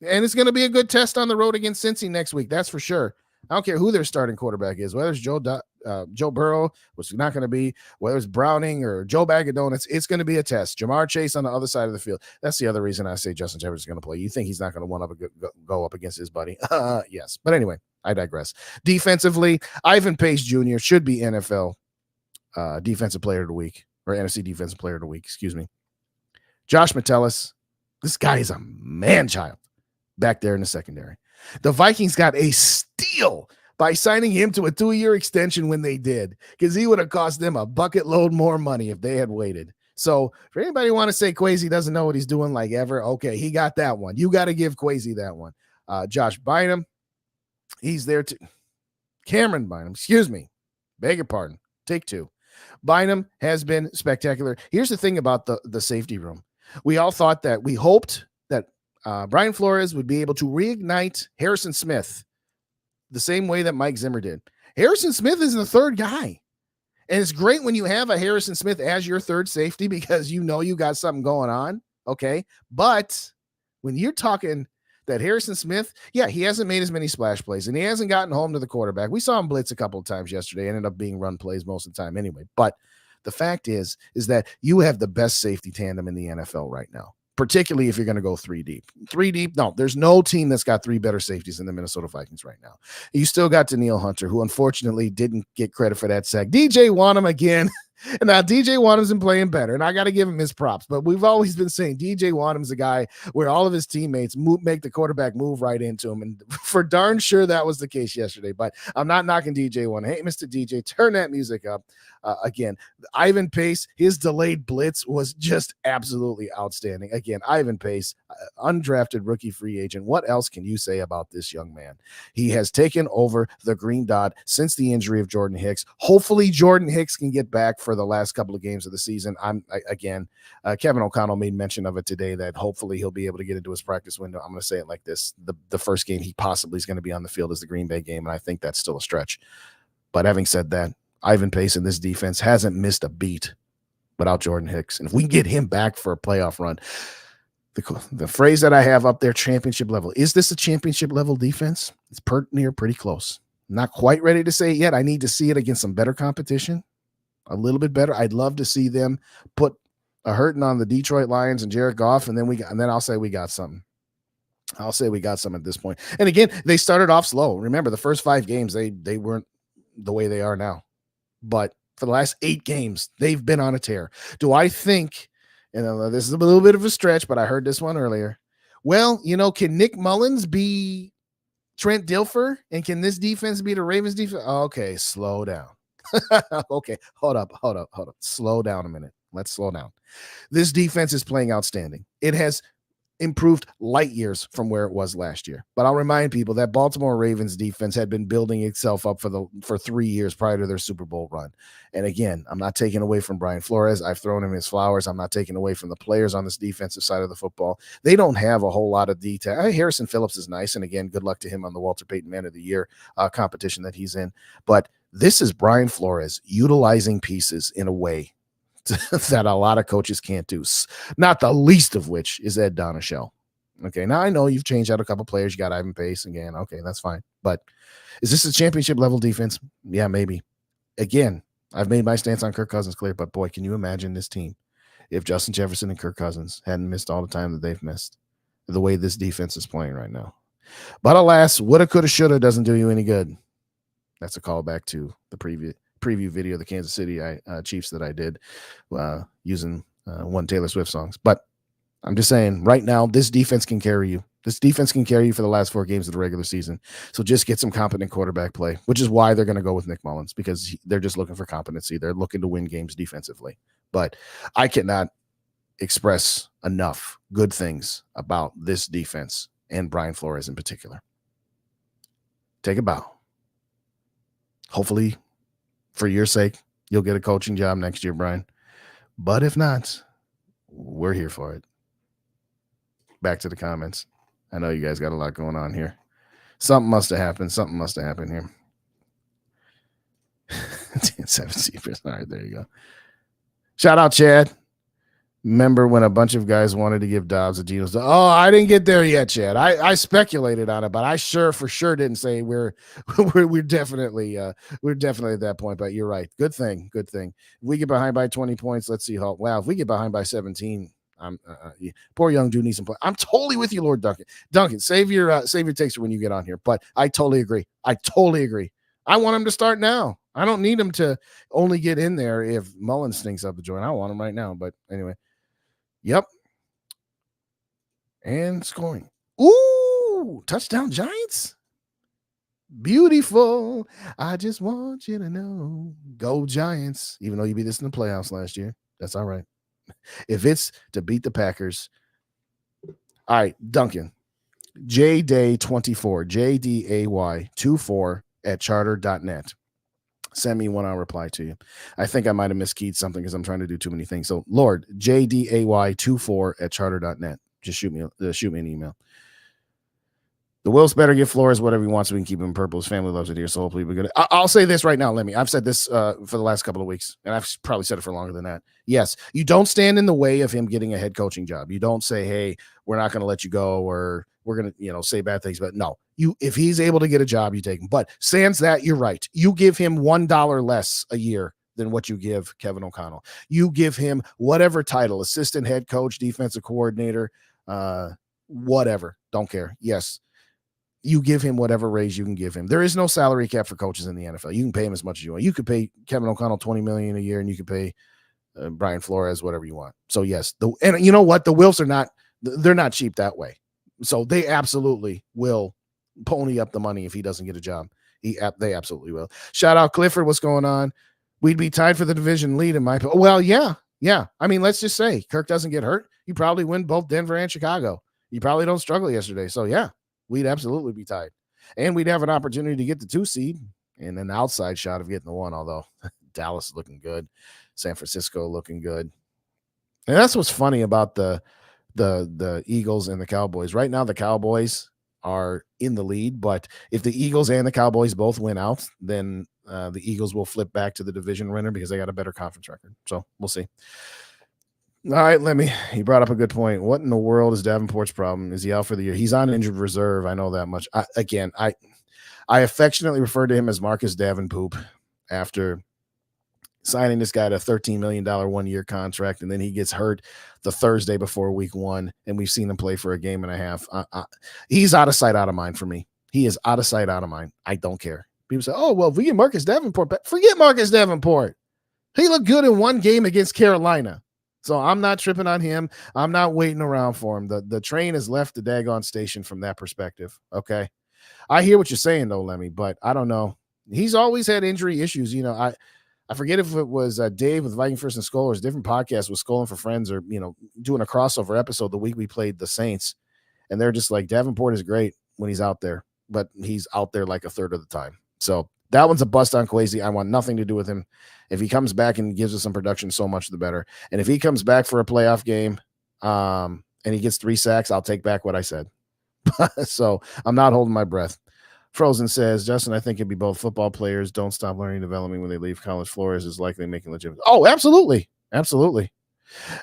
and it's going to be a good test on the road against Cincy next week. That's for sure. I don't care who their starting quarterback is, whether it's Joe Burrow, which is not going to be, whether it's Browning or Joe Bag of Donuts, it's going to be a test. Jamar Chase on the other side of the field. That's the other reason I say Justin Jefferson is going to play. You think he's not going to go up against his buddy? Yes. But anyway, I digress. Defensively, Ivan Pace Jr. should be NFL Defensive Player of the Week, or NFC Defensive Player of the Week, excuse me. Josh Metellus, this guy is a man-child back there in the secondary. The Vikings got a steal by signing him to a 2-year extension when they did, because he would have cost them a bucket load more money if they had waited. So for anybody who want to say Kwesi doesn't know what he's doing like ever, okay, he got that one. You got to give Kwesi that one. Josh Bynum, he's there too. Cameron Bynum, excuse me. Beg your pardon. Take two. Bynum has been spectacular. Here's the thing about the safety room. We all thought that, we hoped that Brian Flores would be able to reignite Harrison Smith the same way that Mike Zimmer did. Harrison Smith is the third guy. And it's great when you have a Harrison Smith as your third safety, because you know you got something going on. Okay. But when you're talking that Harrison Smith, yeah, he hasn't made as many splash plays and he hasn't gotten home to the quarterback. We saw him blitz a couple of times yesterday, ended up being run plays most of the time anyway. But the fact is that you have the best safety tandem in the NFL right now, particularly if you're going to go 3 deep. 3 deep, no, there's no team that's got 3 better safeties than the Minnesota Vikings right now. You still got Danielle Hunter, who unfortunately didn't get credit for that sack. DJ Wanham again. And now DJ Wanham's been playing better, and I got to give him his props. But we've always been saying DJ Wanham's a guy where all of his teammates make the quarterback move right into him. And for darn sure that was the case yesterday. But I'm not knocking DJ Wanham. Hey, Mr. DJ, turn that music up. Again, Ivan Pace, his delayed blitz was just absolutely outstanding. Again, Ivan Pace, undrafted rookie free agent. What else can you say about this young man? He has taken over the green dot since the injury of Jordan Hicks. Hopefully Jordan Hicks can get back for the last couple of games of the season. Kevin O'Connell made mention of it today that hopefully he'll be able to get into his practice window. I'm going to say it like this. The first game he possibly is going to be on the field is the Green Bay game, and I think that's still a stretch. But having said that, Ivan Pace in this defense hasn't missed a beat without Jordan Hicks. And if we can get him back for a playoff run, the phrase that I have up there, championship level. Is this a championship level defense? It's pretty close. I'm not quite ready to say it yet. I need to see it against some better competition, a little bit better. I'd love to see them put a hurting on the Detroit Lions and Jared Goff, and then I'll say we got something. I'll say we got some at this point. And again, they started off slow. Remember, the first 5 games, they weren't the way they are now. But for the last 8 games, they've been on a tear. Do I think, and this is a little bit of a stretch, but I heard this one earlier. Well, can Nick Mullins be Trent Dilfer? And can this defense be the Ravens defense? Okay, slow down. Okay, hold up. Slow down a minute. Let's slow down. This defense is playing outstanding. It has improved light years from where it was last year. But I'll remind people that Baltimore Ravens defense had been building itself up for 3 years prior to their Super Bowl run. And again, I'm not taking away from Brian Flores. I've thrown him his flowers. I'm not taking away from the players on this defensive side of the football. They don't have a whole lot of detail. Harrison Phillips is nice. And again, good luck to him on the Walter Payton Man of the Year competition that he's in. But this is Brian Flores utilizing pieces in a way that a lot of coaches can't do, not the least of which is Ed Donachelle. Okay, now I know you've changed out a couple players. You got Ivan Pace again. Okay, that's fine. But is this a championship level defense? Yeah, maybe. Again, I've made my stance on Kirk Cousins clear, but boy, can you imagine this team if Justin Jefferson and Kirk Cousins hadn't missed all the time that they've missed, the way this defense is playing right now. But alas, woulda, coulda, shoulda doesn't do you any good. That's a callback to the preview video of the Kansas City Chiefs that I did using one Taylor Swift songs. But I'm just saying right now, this defense can carry you. This defense can carry you for the last 4 games of the regular season. So just get some competent quarterback play, which is why they're going to go with Nick Mullins, because they're just looking for competency. They're looking to win games defensively. But I cannot express enough good things about this defense and Brian Flores in particular. Take a bow. Hopefully, for your sake, you'll get a coaching job next year, Brian. But if not, we're here for it. Back to the comments. I know you guys got a lot going on here. Something must have happened. Something must have happened here. 17%. All right, there you go. Shout out, Chad. Remember when a bunch of guys wanted to give Dobbs a Geno's? Oh, I didn't get there yet, Chad. I speculated on it, but I for sure didn't say we're definitely at that point. But you're right. Good thing. If we get behind by 20 points, let's see how. Wow, if we get behind by 17, I'm poor young dude needs some play. I'm totally with you, Lord Duncan. Duncan, save your takes for when you get on here. But I totally agree. I want him to start now. I don't need him to only get in there if Mullen stinks up the joint. I want him right now. But anyway. Yep. And scoring. Ooh, touchdown Giants. Beautiful. I just want you to know. Go Giants. Even though you beat us in the playoffs last year. That's all right. If it's to beat the Packers. All right, Duncan. JDay24. JDAY24 at charter.net. Send me one. I'll reply to you. I think I might have miskeyed something because I'm trying to do too many things. So, Lord, JDAY24 at charter.net. Just shoot me an email. The Wills better get Flores whatever he wants so we can keep him purple. His family loves it here, so hopefully we're good. I'll say this right now, Lemmy. I've said this for the last couple of weeks, and I've probably said it for longer than that. Yes, you don't stand in the way of him getting a head coaching job. You don't say, hey, we're not going to let you go, or we're going to, say bad things. But no, if he's able to get a job, you take him. But sans that, you're right. You give him $1 less a year than what you give Kevin O'Connell. You give him whatever title, assistant head coach, defensive coordinator, whatever. Don't care. Yes. You give him whatever raise you can give him. There is no salary cap for coaches in the NFL. You can pay him as much as you want. You could pay Kevin O'Connell $20 million a year, and you could pay Brian Flores whatever you want. So yes, and you know what? The Wilfs they're not cheap that way. So they absolutely will pony up the money if he doesn't get a job. They absolutely will. Shout out Clifford. What's going on? We'd be tied for the division lead in my opinion. Well, yeah. I mean, let's just say Kirk doesn't get hurt. You probably win both Denver and Chicago. You probably don't struggle yesterday. So yeah. We'd absolutely be tied. And we'd have an opportunity to get the 2 seed and an outside shot of getting the 1, although Dallas is looking good. San Francisco looking good. And that's what's funny about the Eagles and the Cowboys. Right now, the Cowboys are in the lead, but if the Eagles and the Cowboys both win out, then the Eagles will flip back to the division winner because they got a better conference record. So we'll see. All right, he brought up a good point. What in the world is Davenport's problem? Is he out for the year? He's on injured reserve. I know that much. I affectionately refer to him as Marcus Davenpoop after signing this guy to a $13 million 1-year contract, and then he gets hurt the Thursday before week 1, and we've seen him play for a game and a half. He's out of sight, out of mind for me. He is out of sight, out of mind. I don't care. People say, oh, well, if we get Marcus Davenport back, forget Marcus Davenport. He looked good in one game against Carolina. So I'm not tripping on him. I'm not waiting around for him. The train has left the daggone station from that perspective. Okay. I hear what you're saying though, Lemmy, but I don't know. He's always had injury issues. I forget if it was Dave with Vikings First and SKOL or a different podcast with SKOL and for Friends, or, doing a crossover episode the week we played the Saints. And they're just like, Davenport is great when he's out there, but he's out there like a third of the time. So that one's a bust on Kwesi. I want nothing to do with him. If he comes back and gives us some production, so much the better. And if he comes back for a playoff game and he gets 3 sacks, I'll take back what I said. So I'm not holding my breath. Frozen says, Justin, I think it'd be both football players don't stop learning and developing when they leave college. Flores is likely making legitimate. Oh, absolutely. Absolutely.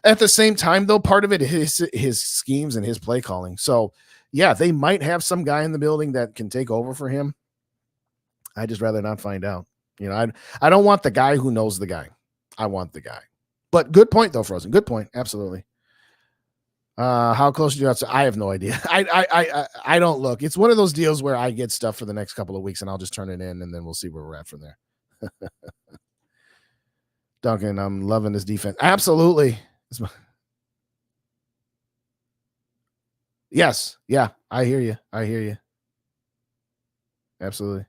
At the same time, though, part of it is his schemes and his play calling. So, yeah, they might have some guy in the building that can take over for him. I just rather not find out. I don't want the guy who knows the guy. I want the guy. But good point, though, Frozen. Good point. Absolutely. How close are you outside? I have no idea. I don't look. It's one of those deals where I get stuff for the next couple of weeks and I'll just turn it in and then we'll see where we're at from there. Duncan, I'm loving this defense. Absolutely. Yes. Yeah. I hear you. Absolutely.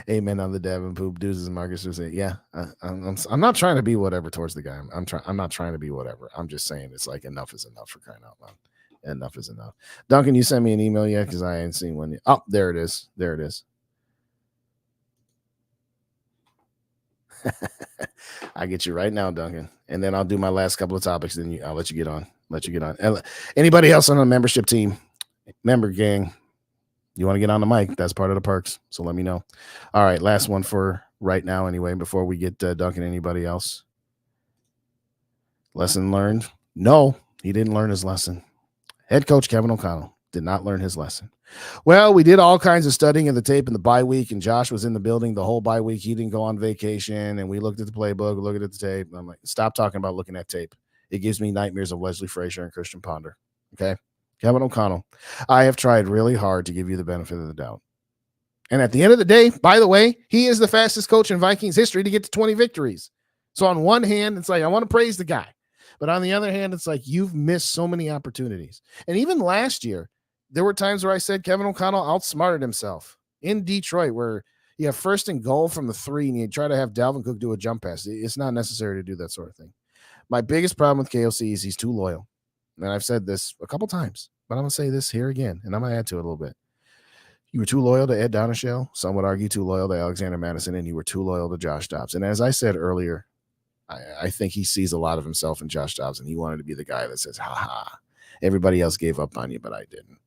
Amen on the Davenport deuces and Marcus who say, yeah, I'm not trying to be whatever towards the guy. I'm not trying to be whatever. I'm just saying it's like enough is enough, for crying out loud. Enough is enough. Duncan, you sent me an email yet? Because I ain't seen one yet. Oh, there it is. I get you right now, Duncan. And then I'll do my last couple of topics. Then I'll let you get on. And anybody else on the membership team, member gang, you want to get on the mic? That's part of the perks. So let me know. All right. Last one for right now, anyway, before we get Duncan, anybody else? Lesson learned? No, he didn't learn his lesson. Head coach Kevin O'Connell did not learn his lesson. Well, we did all kinds of studying of the tape in the bye week, and Josh was in the building the whole bye week. He didn't go on vacation, and we looked at the playbook, looked at the tape. I'm like, stop talking about looking at tape. It gives me nightmares of Wesley Frazier and Christian Ponder. Okay? Kevin O'Connell, I have tried really hard to give you the benefit of the doubt. And at the end of the day, by the way, he is the fastest coach in Vikings history to get to 20 victories. So on one hand, it's like, I want to praise the guy. But on the other hand, it's like, you've missed so many opportunities. And even last year, there were times where I said Kevin O'Connell outsmarted himself in Detroit, where you have 1st and goal from the 3 and you try to have Dalvin Cook do a jump pass. It's not necessary to do that sort of thing. My biggest problem with KOC is he's too loyal. And I've said this a couple times, but I'm going to say this here again, and I'm going to add to it a little bit. You were too loyal to Ed Donashell. Some would argue too loyal to Alexander Madison, and you were too loyal to Josh Dobbs. And as I said earlier, I think he sees a lot of himself in Josh Dobbs, and he wanted to be the guy that says, ha, everybody else gave up on you, but I didn't.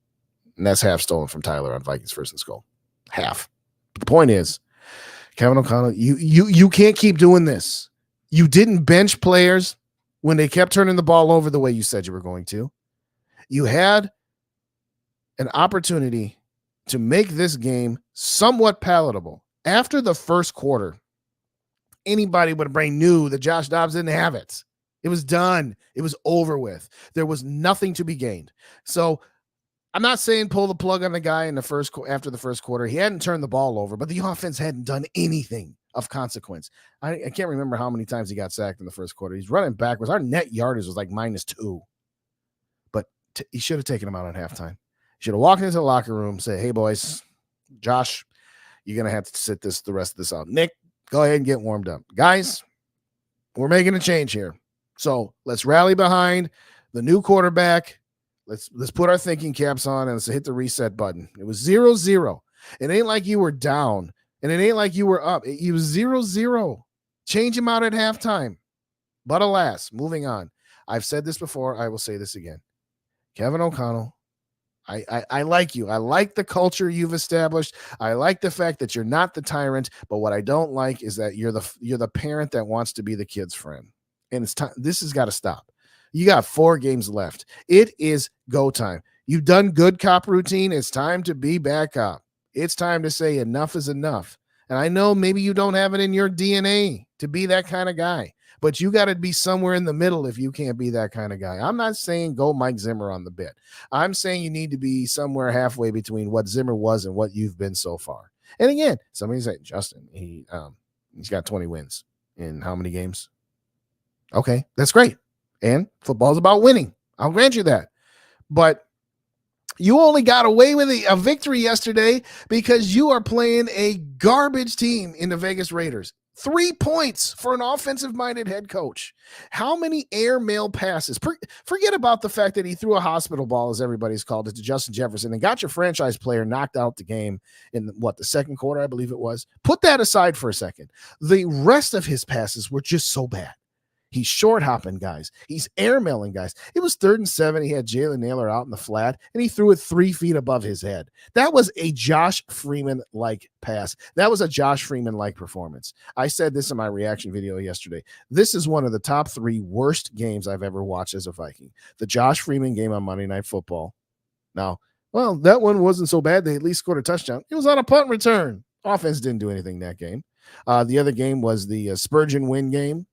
And that's half stolen from Tyler on Vikings First and SKOL. Half. But the point is, Kevin O'Connell, you can't keep doing this. You didn't bench players when they kept turning the ball over the way you said you were going to. You had an opportunity to make this game somewhat palatable. After the first quarter, anybody with a brain knew that Josh Dobbs didn't have it. It was done. It was over with. There was nothing to be gained. So I'm not saying pull the plug on the guy in after the first quarter. He hadn't turned the ball over, but the offense hadn't done anything of consequence. I can't remember how many times he got sacked in the first quarter. He's running backwards. Our net yardage was like -2, but he should have taken him out at halftime. He should have walked into the locker room, say, hey boys, Josh, you're going to have to sit the rest of this out. Nick, go ahead and get warmed up. Guys, we're making a change here. So let's rally behind the new quarterback. Let's put our thinking caps on and let's hit the reset button. It was 0-0. It ain't like you were down, and it ain't like you were up. It was 0-0. Change him out at halftime. But alas, moving on. I've said this before. I will say this again. Kevin O'Connell, I like you. I like the culture you've established. I like the fact that you're not the tyrant, but what I don't like is that you're the parent that wants to be the kid's friend. And it's time. This has got to stop. You got 4 games left. It is go time. You've done good cop routine. It's time to be bad cop. It's time to say enough is enough. And I know maybe you don't have it in your DNA to be that kind of guy, but you got to be somewhere in the middle if you can't be that kind of guy. I'm not saying go Mike Zimmer on the bit. I'm saying you need to be somewhere halfway between what Zimmer was and what you've been so far. And again, somebody's like, Justin, he's got 20 wins in how many games? Okay, that's great. And football's about winning. I'll grant you that. But you only got away with a victory yesterday because you are playing a garbage team in the Vegas Raiders. 3 points for an offensive-minded head coach. How many airmail passes? Forget about the fact that he threw a hospital ball, as everybody's called it, to Justin Jefferson and got your franchise player knocked out the game in, the second quarter, I believe it was. Put that aside for a second. The rest of his passes were just so bad. He's short hopping guys. He's airmailing guys. It was 3rd and 7. He had Jalen Naylor out in the flat, and he threw it 3 feet above his head. That was a Josh Freeman-like pass. That was a Josh Freeman-like performance. I said this in my reaction video yesterday. This is one of the top 3 worst games I've ever watched as a Viking. The Josh Freeman game on Monday Night Football. Now, well, that one wasn't so bad. They at least scored a touchdown. It was on a punt return. Offense didn't do anything that game. The other game was the Spurgeon win game.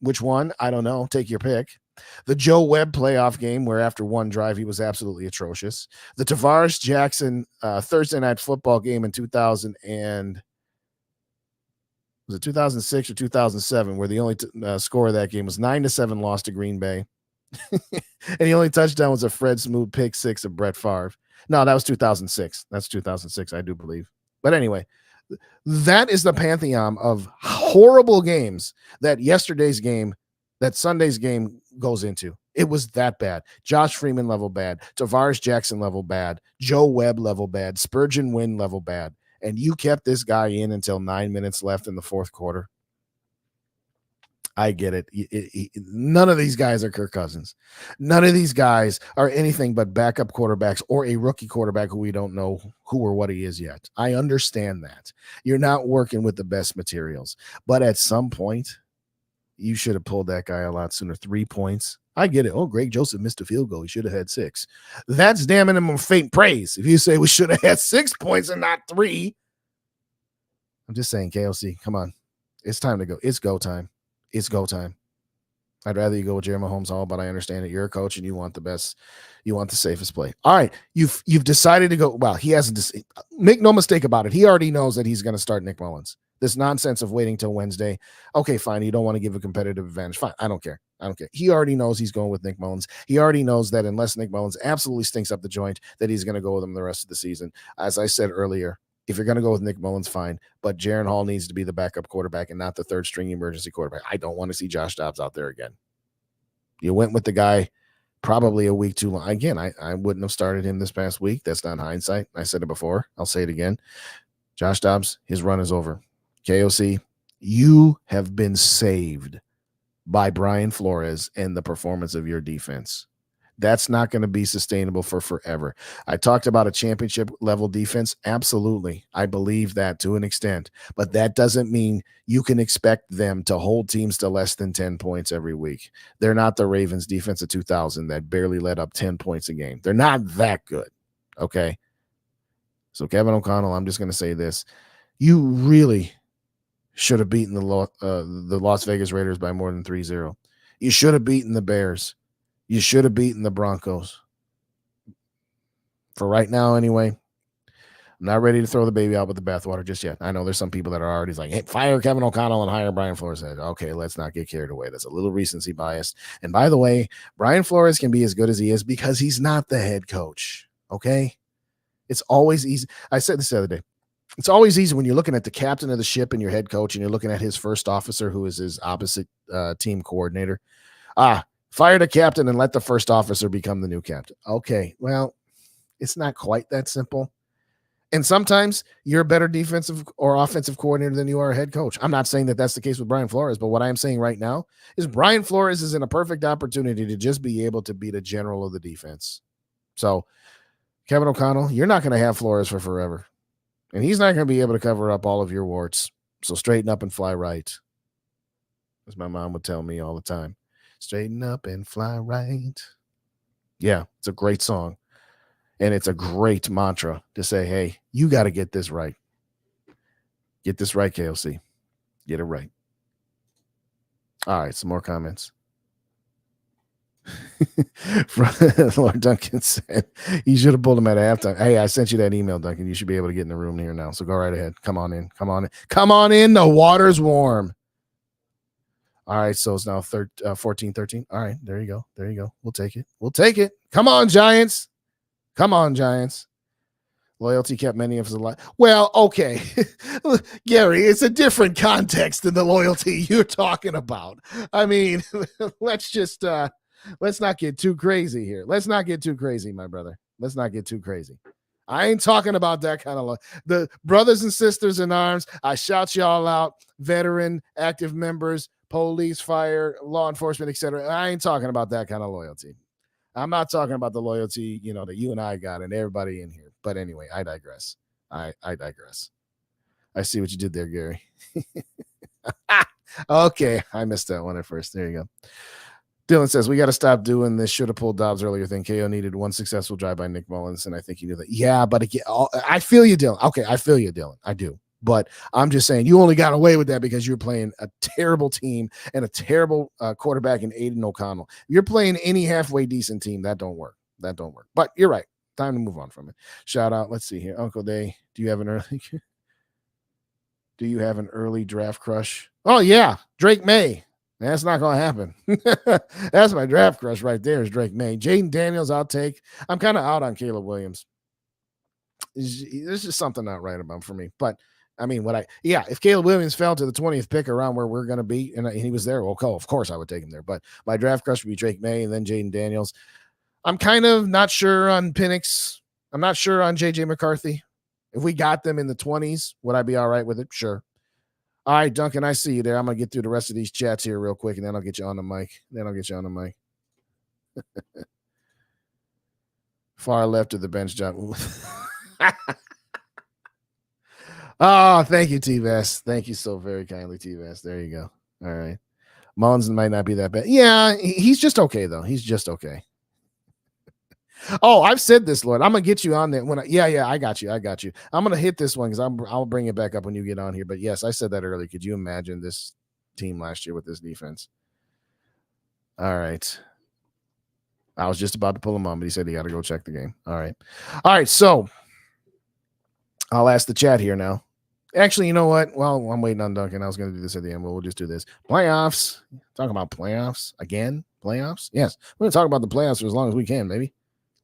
Which one? I don't know. Take your pick. The Joe Webb playoff game, where after one drive, he was absolutely atrocious. The Tavares Jackson Thursday Night Football game in 2006 or 2007, where the only score of that game was 9-7 loss to Green Bay. And the only touchdown was a Fred Smoot pick 6 of Brett Favre. No, that was 2006. That's 2006, I do believe. But anyway, that is the pantheon of horrible games that Sunday's game goes into. It was that bad. Josh Freeman level bad. Tavares Jackson level bad. Joe Webb level bad. Spurgeon win level bad. And you kept this guy in until 9 minutes left in the fourth quarter. I get it. None of these guys are Kirk Cousins. None of these guys are anything but backup quarterbacks or a rookie quarterback who we don't know who or what he is yet. I understand that. You're not working with the best materials. But at some point, You should have pulled that guy a lot sooner. 3 points. I get it. Oh, Greg Joseph missed a field goal. He should have had 6. That's damning him faint praise. If you say we should have had 6 points and not 3. I'm just saying, KOC, come on. It's time to go. It's go time. It's go time. I'd rather you go with Jerry Mahomes Hall, but I understand that you're a coach and you want the best. You want the safest play. All right. You've decided to go. Well, he hasn't. Make no mistake about it. He already knows that he's going to start Nick Mullins. This nonsense of waiting till Wednesday. Okay, fine. You don't want to give a competitive advantage. Fine. I don't care. He already knows he's going with Nick Mullins. He already knows that unless Nick Mullins absolutely stinks up the joint, that he's going to go with him the rest of the season. As I said earlier, if you're going to go with Nick Mullins, fine. But Jaron Hall needs to be the backup quarterback and not the third string emergency quarterback. I don't want to see Josh Dobbs out there again. You went with the guy probably a week too long. Again, I wouldn't have started him this past week. That's not hindsight. I said it before. I'll say it again. Josh Dobbs, his run is over. KOC, you have been saved by Brian Flores and the performance of your defense. That's not going to be sustainable for forever. I talked about a championship level defense. Absolutely. I believe that to an extent, but that doesn't mean you can expect them to hold teams to less than 10 points every week. They're not the Ravens defense of 2000 that barely let up 10 points a game. They're not that good. Okay. So Kevin O'Connell, I'm just going to say this. You really should have beaten the Las Vegas Raiders by more than 3-0. You should have beaten the Bears. You should have beaten the Broncos. For right now, anyway, I'm not ready to throw the baby out with the bathwater just yet. I know there's some people that are already like, hey, fire Kevin O'Connell and hire Brian Flores. Okay, let's not get carried away. That's a little recency bias. And by the way, Brian Flores can be as good as he is because he's not the head coach. Okay? It's always easy. I said this the other day. It's always easy when you're looking at the captain of the ship and your head coach and you're looking at his first officer who is his opposite team coordinator. Fire the captain and let the first officer become the new captain. Okay, well, it's not quite that simple. And sometimes you're a better defensive or offensive coordinator than you are a head coach. I'm not saying that that's the case with Brian Flores, but what I'm saying right now is Brian Flores is in a perfect opportunity to just be able to be the general of the defense. So, Kevin O'Connell, you're not going to have Flores for forever. And he's not going to be able to cover up all of your warts. So straighten up and fly right. As my mom would tell me all the time. Straighten up and fly right. Yeah, it's a great song. And it's a great mantra to say, hey, you got to get this right. Get this right, KOC. Get it right. All right, some more comments. Lord Duncan said you should have pulled him at halftime. Hey, I sent you that email, Duncan. You should be able to get in the room here now. So go right ahead. Come on in. Come on in. Come on in. The water's warm. All right, so it's now 14-13. All right, there you go. There you go. We'll take it. We'll take it. Come on, Giants. Come on, Giants. Loyalty kept many of us alive. Well, okay. Gary, it's a different context than the loyalty you're talking about. I mean, let's not get too crazy here. Let's not get too crazy, my brother. Let's not get too crazy. I ain't talking about that kind of love. The brothers and sisters in arms, I shout y'all out, veteran, active members, police, fire, law enforcement, etc. I ain't talking about that kind of loyalty. I'm not talking about the loyalty, that you and I got and everybody in here. But anyway, I digress. I digress. I see what you did there, Gary. Okay, I missed that one at first. There you go. Dylan says, we got to stop doing this should have pulled Dobbs earlier thing. KO needed one successful drive by Nick Mullins, and I think he knew that. Yeah, but again, I feel you, Dylan. Okay, I feel you, Dylan. I do. But I'm just saying you only got away with that because you're playing a terrible team and a terrible quarterback in Aiden O'Connell. If you're playing any halfway decent team, that don't work. That don't work. But you're right. Time to move on from it. Shout out. Let's see here. Uncle Day, do you have an early draft crush? Oh, yeah. Drake May. That's not going to happen. That's my draft crush right there is Drake May. Jaden Daniels, I'll take. I'm kind of out on Caleb Williams. There's just something not right about him for me. But, I mean, if Caleb Williams fell to the 20th pick around where we're going to be, and he was there, well, of course I would take him there. But my draft crush would be Drake May and then Jaden Daniels. I'm kind of not sure on Penix. I'm not sure on J.J. McCarthy. If we got them in the 20s, would I be all right with it? Sure. All right, Duncan, I see you there. I'm going to get through the rest of these chats here real quick, and then I'll get you on the mic. Far left of the bench, John. Oh, thank you, T-Bass. Thank you so very kindly, T-Bass. There you go. All right. Mullins might not be that bad. Yeah, he's just okay though. He's just okay. Oh, I've said this, Lord. I'm gonna get you on there when I got you. I'm gonna hit this one because I'll bring it back up when you get on here. But yes, I said that earlier. Could you imagine this team last year with this defense? All right. I was just about to pull him on, but he said he got to go check the game. All right. So I'll ask the chat here now. Actually, you know what? Well, I'm waiting on Duncan. I was going to do this at the end, but we'll just do this. Playoffs. Talking about playoffs again. Playoffs. Yes, we're going to talk about the playoffs for as long as we can, baby.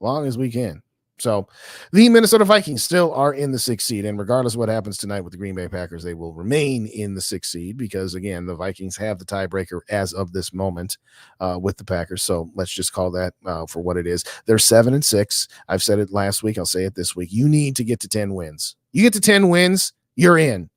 Long as we can. So the Minnesota Vikings still are in the 6th seed, and regardless of what happens tonight with the Green Bay Packers, they will remain in the 6th seed because, again, the Vikings have the tiebreaker as of this moment with the Packers. So let's just call that for what it is. They're 7-6. I've said it last week. I'll say it this week. You need to get to 10 wins. You get to 10 wins, you're in.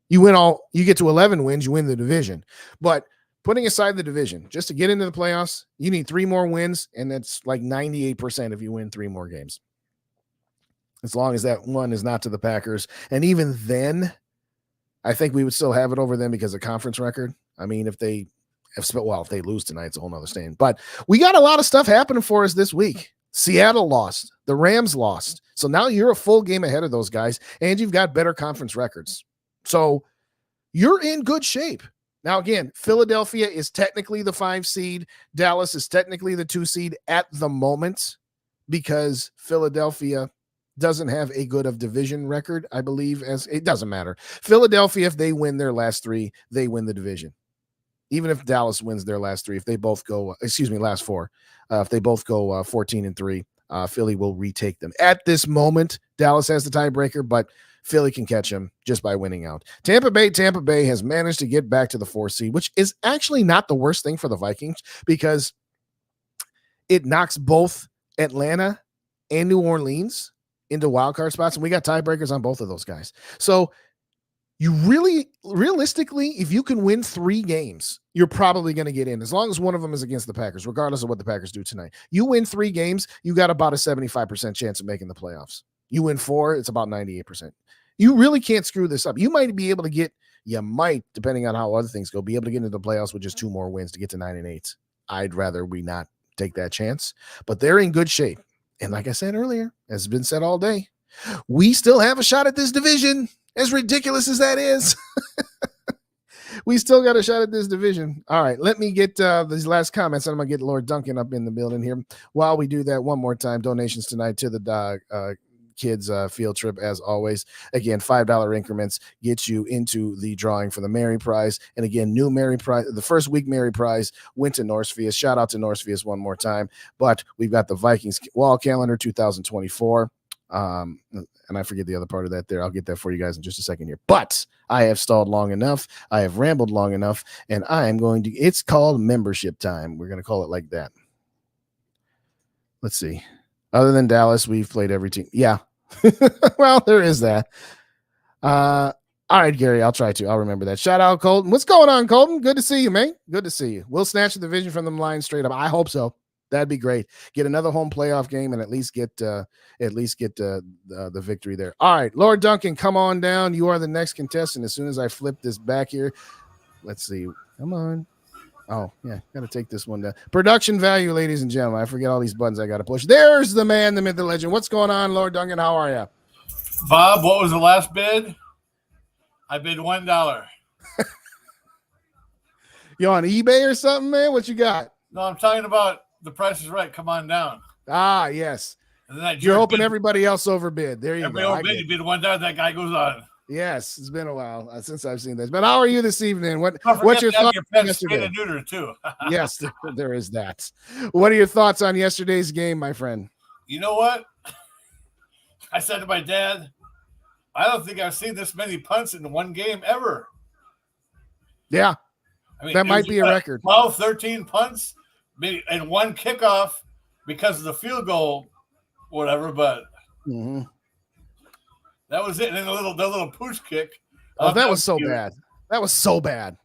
You get to 11 wins, you win the division. But putting aside the division, just to get into the playoffs, you need 3 more wins, and that's like 98% if you win 3 more games. As long as that one is not to the Packers. And even then, I think we would still have it over them because of conference record. I mean, if they lose tonight, it's a whole nother stand. But we got a lot of stuff happening for us this week. Seattle lost. The Rams lost. So now you're a full game ahead of those guys, and you've got better conference records. So you're in good shape. Now, again, Philadelphia is technically the 5 seed. Dallas is technically the 2 seed at the moment because Philadelphia doesn't have a good of division record, I believe. As it doesn't matter. Philadelphia, if they win their last 3, they win the division. Even if Dallas wins their last 3, if they both go, last 4, if they both go 14-3, Philly will retake them. At this moment, Dallas has the tiebreaker, but Philly can catch him just by winning out. Tampa Bay has managed to get back to the 4 seed, which is actually not the worst thing for the Vikings because it knocks both Atlanta and New Orleans into wildcard spots, and we got tiebreakers on both of those guys. So you realistically, if you can win 3 games, you're probably going to get in as long as one of them is against the Packers, regardless of what the Packers do tonight. You win 3 games, you got about a 75% chance of making the playoffs. You win 4, it's about 98%. You really can't screw this up. You might, depending on how other things go, be able to get into the playoffs with just 2 more wins to get to 9-8. I'd rather we not take that chance, but they're in good shape. And like I said earlier, as has been said all day, we still have a shot at this division, as ridiculous as that is. We still got a shot at this division. All right, let me get these last comments. I'm going to get Lord Duncan up in the building here. While we do that, one more time, donations tonight to the kids field trip, as always. Again, $5 increments get you into the drawing for the Mary Prize. And again, new Mary Prize, the first week Mary Prize went to Northfield. Shout out to Northfield one more time. But we've got the Vikings Wall Calendar 2024. And I forget the other part of that there. I'll get that for you guys in just a second here. But I have stalled long enough. I have rambled long enough. And I am going to, it's called membership time. We're going to call it like that. Let's see. Other than Dallas, we've played every team. Yeah. Well, there is that. All right, Gary, I'll try to. I'll remember that. Shout out, Colton. What's going on, Colton? Good to see you, man. Good to see you. We'll snatch the division from them Lions straight up. I hope so. That'd be great. Get another home playoff game and at least get the victory there. All right, Lord Duncan, come on down. You are the next contestant. As soon as I flip this back here, let's see. Come on. Oh, yeah, got to take this one down. Production value, ladies and gentlemen. I forget all these buttons I got to push. There's the man, the myth, the legend. What's going on, Lord Duncan? How are you? Bob, what was the last bid? I bid $1. You on eBay or something, man? What you got? No, I'm talking about The Price is Right. Come on down. Ah, yes. And then you're hoping everybody else overbid. There you go. Everybody overbid. You bid $1. That guy goes on. Yes, it's been a while since I've seen this. But how are you this evening? What's your thoughts on yesterday? Neuter too. Yes, there is that. What are your thoughts on yesterday's game, my friend? You know what? I said to my dad, I don't think I've seen this many punts in one game ever. Yeah. I mean, that might be a record. 12, 13 punts, maybe, and one kickoff because of the field goal, whatever, but that was it. And then the little push kick. Oh, that was so bad. That was so bad.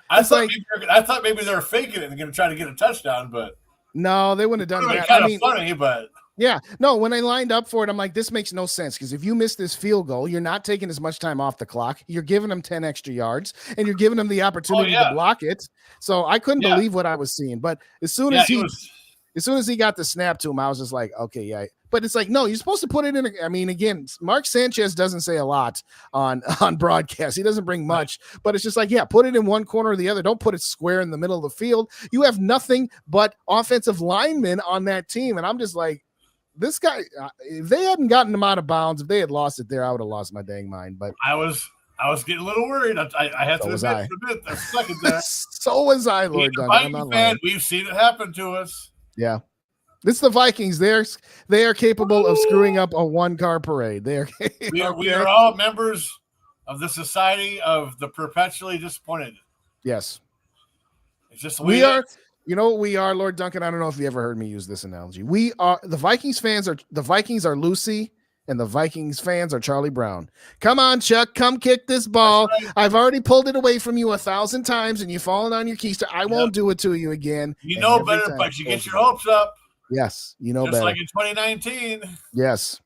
I thought maybe they were faking it and going to try to get a touchdown, but no, they wouldn't have done that. Kind of funny, but Yeah, no, when I lined up for it, I'm like, this makes no sense because if you miss this field goal, you're not taking as much time off the clock. You're giving them 10 extra yards and you're giving them the opportunity to block it. So I couldn't believe what I was seeing. But as soon as he got the snap to him, I was just like, okay, yeah. But it's like, no, you're supposed to put it in. I mean, again, Mark Sanchez doesn't say a lot on broadcast. He doesn't bring much, but it's just like, yeah, put it in one corner or the other. Don't put it square in the middle of the field. You have nothing but offensive linemen on that team. And I'm just like, this guy, if they hadn't gotten him out of bounds, if they had lost it there, I would have lost my dang mind. But I was getting a little worried. I had to admit a second there. So was I, Lord Duncan. We've seen it happen to us. Yeah. It's the Vikings. They are capable of screwing up a one-car parade. We are all members of the Society of the Perpetually Disappointed. Yes. It's just we are. You know what we are, Lord Duncan? I don't know if you ever heard me use this analogy. We are the Vikings are Lucy, and the Vikings fans are Charlie Brown. Come on, Chuck, come kick this ball. Right. I've already pulled it away from you 1,000 times, and you've fallen on your keister. I won't do it to you again. You know better, but you get your hopes up. Yes, you know just better. Like in 2019. Yes.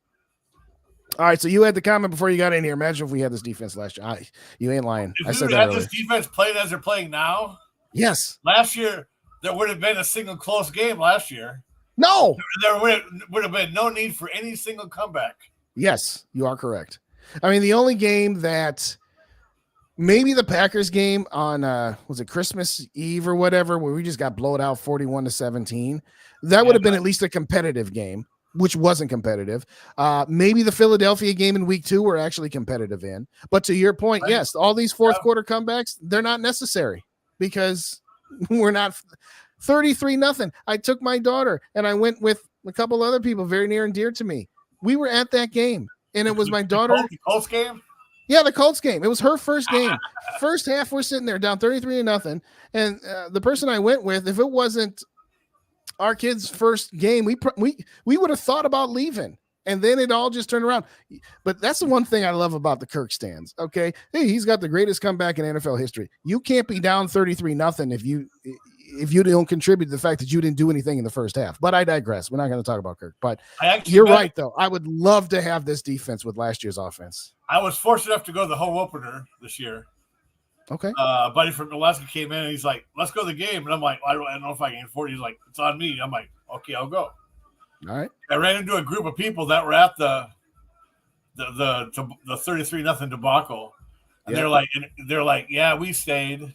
All right, so you had the comment before you got in here. Imagine if we had this defense last year. You ain't lying. If we had this defense played as they're playing now. Yes. Last year. There would have been a single close game last year. No. There would have been no need for any single comeback. Yes, you are correct. I mean, the only game that maybe the Packers game on was it Christmas Eve or whatever, where we just got blown out 41-17. That would have been at least a competitive game, which wasn't competitive. Maybe the Philadelphia game in week 2 we're actually competitive in. But to your point, yes, all these fourth quarter comebacks, they're not necessary because we're not 33-0. I took my daughter and I went with a couple other people very near and dear to me. We were at that game and it was my daughter. The Colts game? Yeah, the Colts game. It was her first game. First half, we're sitting there down 33-0. And the person I went with, if it wasn't our kid's first game, we would have thought about leaving. And then it all just turned around. But that's the one thing I love about the Kirk stands. Okay. Hey, he's got the greatest comeback in NFL history. You can't be down 33-0 if you don't contribute to the fact that you didn't do anything in the first half. But I digress. We're not going to talk about Kirk. But you're right, though. I would love to have this defense with last year's offense. I was fortunate enough to go to the home opener this year. Okay. A buddy from Alaska came in and he's like, let's go to the game. And I'm like, I don't know if I can afford it. He's like, it's on me. I'm like, okay, I'll go. All right. I ran into a group of people that were at the 33-0 debacle, and they're like, yeah, we stayed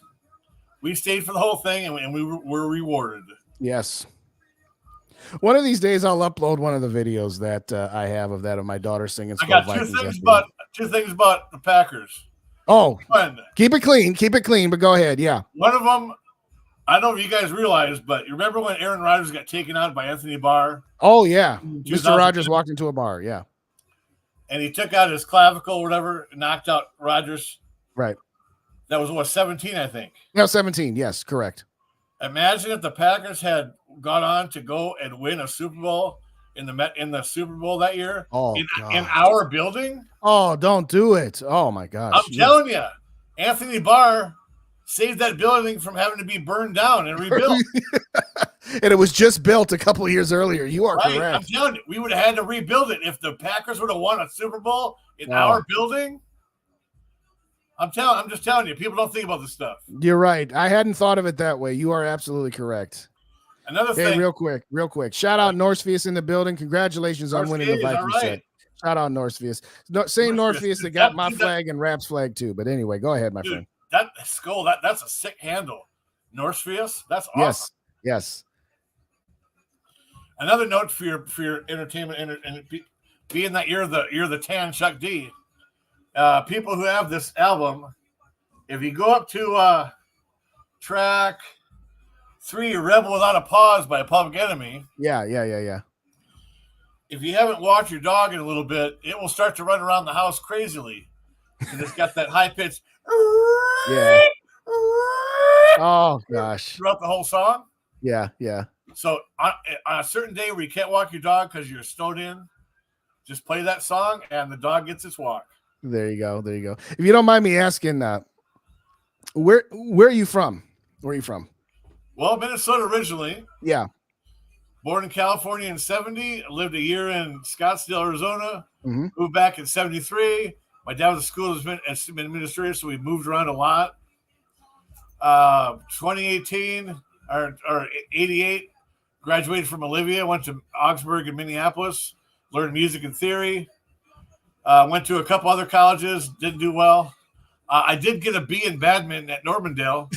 for the whole thing, and we were rewarded. Yes. One of these days, I'll upload one of the videos that I have of my daughter singing. I got two things about the Packers. Oh, keep it clean. But go ahead. Yeah. One of them. I don't know if you guys realize, but you remember when Aaron Rodgers got taken out by Anthony Barr? Oh, yeah. Mr. Rodgers walked into a bar, yeah. And he took out his clavicle or whatever, knocked out Rodgers. Right. That was 17, I think. No, 17. Yes, correct. Imagine if the Packers had gone on to go and win a Super Bowl in the Super Bowl that year in our building. Oh, don't do it. Oh, my gosh. I'm telling you, Anthony Barr saved that building from having to be burned down and rebuilt. And it was just built a couple of years earlier. You are correct. I'm telling you, we would have had to rebuild it if the Packers would have won a Super Bowl in our building. I'm just telling you, people don't think about this stuff. You're right. I hadn't thought of it that way. You are absolutely correct. Another thing. Real quick. Shout out Northfius in the building. Congratulations on winning the Vikings set. Shout out Northfius. Same Northfius that got my flag and Rap's flag too. But anyway, go ahead, my friend. That SKOL, that's a sick handle. Northfius, that's awesome. Yes. Another note for your entertainment and being that you're the tan Chuck D. People who have this album, if you go up to track 3, Rebel Without a Pause by Public Enemy. Yeah. If you haven't walked your dog in a little bit, it will start to run around the house crazily. And it's got that high pitch. Yeah. Oh gosh. Throughout the whole song. Yeah. So on a certain day where you can't walk your dog because you're snowed in, just play that song and the dog gets its walk. There you go. If you don't mind me asking, where are you from? Well, Minnesota originally. Yeah. Born in California in 70, lived a year in Scottsdale, Arizona, Mhm. moved back in 73. My dad was a school administrator, so we moved around a lot. 2018 or 88, graduated from Olivia, went to Augsburg in Minneapolis, learned music and theory. Went to a couple other colleges, didn't do well. I did get a B in badminton at Normandale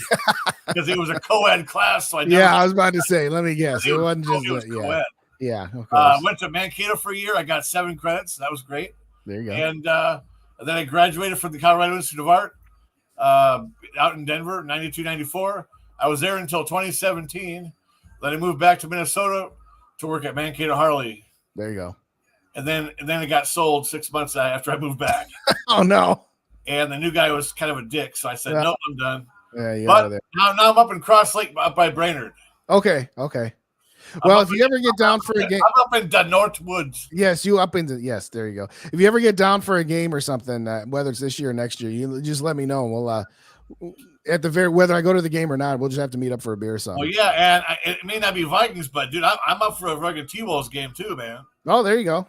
because it was a co-ed class. So I was about to say, let me guess. It wasn't just co-ed. Yeah, of course. Went to Mankato for a year. I got 7 credits. That was great. There you go. And then I graduated from the Colorado Institute of Art out in Denver, 92, 94. I was there until 2017. Then I moved back to Minnesota to work at Mankato Harley. There you go. And then it got sold 6 months after I moved back. Oh, no. And the new guy was kind of a dick. So I said, nope, I'm done. Yeah, but now I'm up in Cross Lake up by Brainerd. Okay. Well, if you ever get down for a game, I'm up in the North Woods. Yes, there you go. If you ever get down for a game or something, whether it's this year or next year, you just let me know. We'll whether I go to the game or not, we'll just have to meet up for a beer or something. Oh yeah, and it may not be Vikings, but dude, I'm up for a rugged T-Wolves game too, man. Oh, there you go.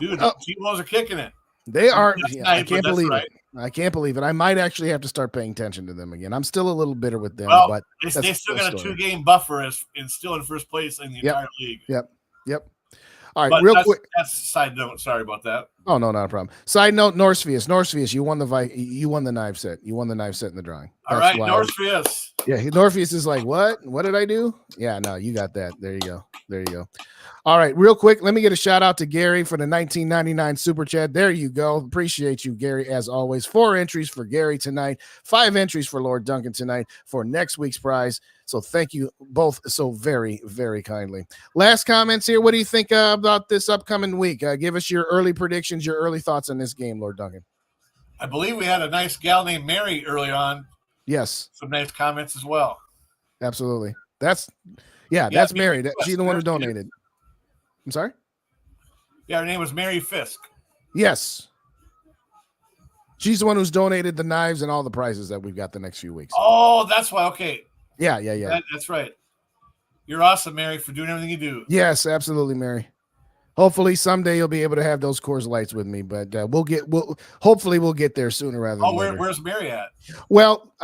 Dude, T-Wolves are kicking it. They are. I can't believe it. I can't believe it. I might actually have to start paying attention to them again. I'm still a little bitter with them, but they still got a 2-game buffer and still in first place in the entire league. Yep. All right, real quick. That's a side note. Sorry about that. Oh no, not a problem. Side note: Northfius, you won the knife set. You won the knife set in the drawing. All right, Northfius. Northfius is like, what? What did I do? Yeah, no, you got that. There you go. All right, real quick, let me get a shout out to Gary for the 1999 super chat. There you go. Appreciate you, Gary, as always. 4 entries for Gary tonight, 5 entries for Lord Duncan tonight for next week's prize. So thank you both so very, very kindly. Last comments here. What do you think about this upcoming week? Give us your early predictions, your early thoughts on this game, Lord Duncan. I believe we had a nice gal named Mary early on. Yes. Some nice comments as well. Absolutely. That's Mary. She's the one who donated. I'm sorry? Yeah, her name was Mary Fisk. Yes. She's the one who's donated the knives and all the prizes that we've got the next few weeks. Oh, that's why. Okay. Yeah. That's right. You're awesome, Mary, for doing everything you do. Yes, absolutely, Mary. Hopefully someday you'll be able to have those Coors Lights with me, but hopefully we'll get there sooner rather than later. Where's Mary at? Well,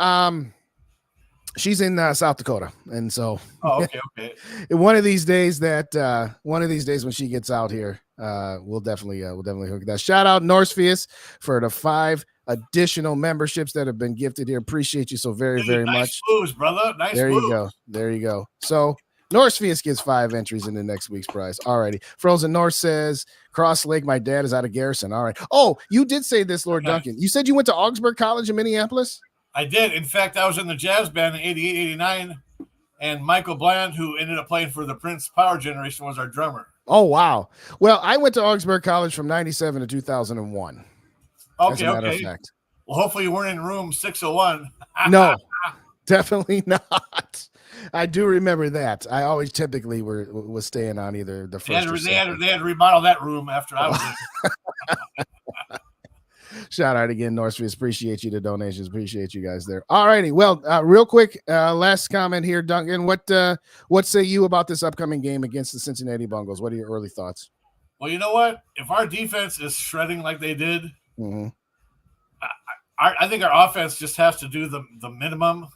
she's in South Dakota, and so okay. one of these days when she gets out here, we'll definitely hook that. Shout out Northfius for the 5 additional memberships that have been gifted here. Appreciate you so very, very much. Nice moves, brother. Nice moves. There you go. So Northfius gets 5 entries in the next week's prize. Alrighty. Frozen North says Cross Lake. My dad is out of Garrison. All right. Oh, you did say this, Lord Duncan. You said you went to Augsburg College in Minneapolis. I did. In fact, I was in the jazz band in 88, 89, and Michael Bland, who ended up playing for the Prince Power Generation, was our drummer. Oh, wow. Well, I went to Augsburg College from 97 to 2001. Okay, as a matter of fact. Well, hopefully you weren't in room 601. No, definitely not. I do remember that. I always typically was staying on either the first or second. They had to remodel that room after I was in. Shout out again, Northfield. Appreciate you, the donations. Appreciate you guys there. All righty. Well, real quick, last comment here, Duncan. What say you about this upcoming game against the Cincinnati Bengals? What are your early thoughts? Well, you know what? If our defense is shredding like they did, mm-hmm. I think our offense just has to do the minimum.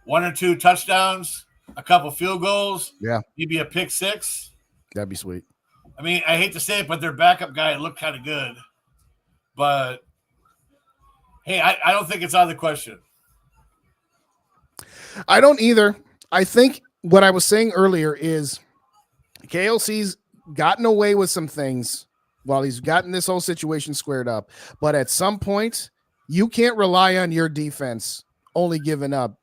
1 or 2 touchdowns, a couple field goals, maybe a pick 6. That'd be sweet. I mean, I hate to say it, but their backup guy looked kind of good. But, hey, I don't think it's out of the question. I don't either. I think what I was saying earlier is KLC's gotten away with some things while he's gotten this whole situation squared up. But at some point, you can't rely on your defense only giving up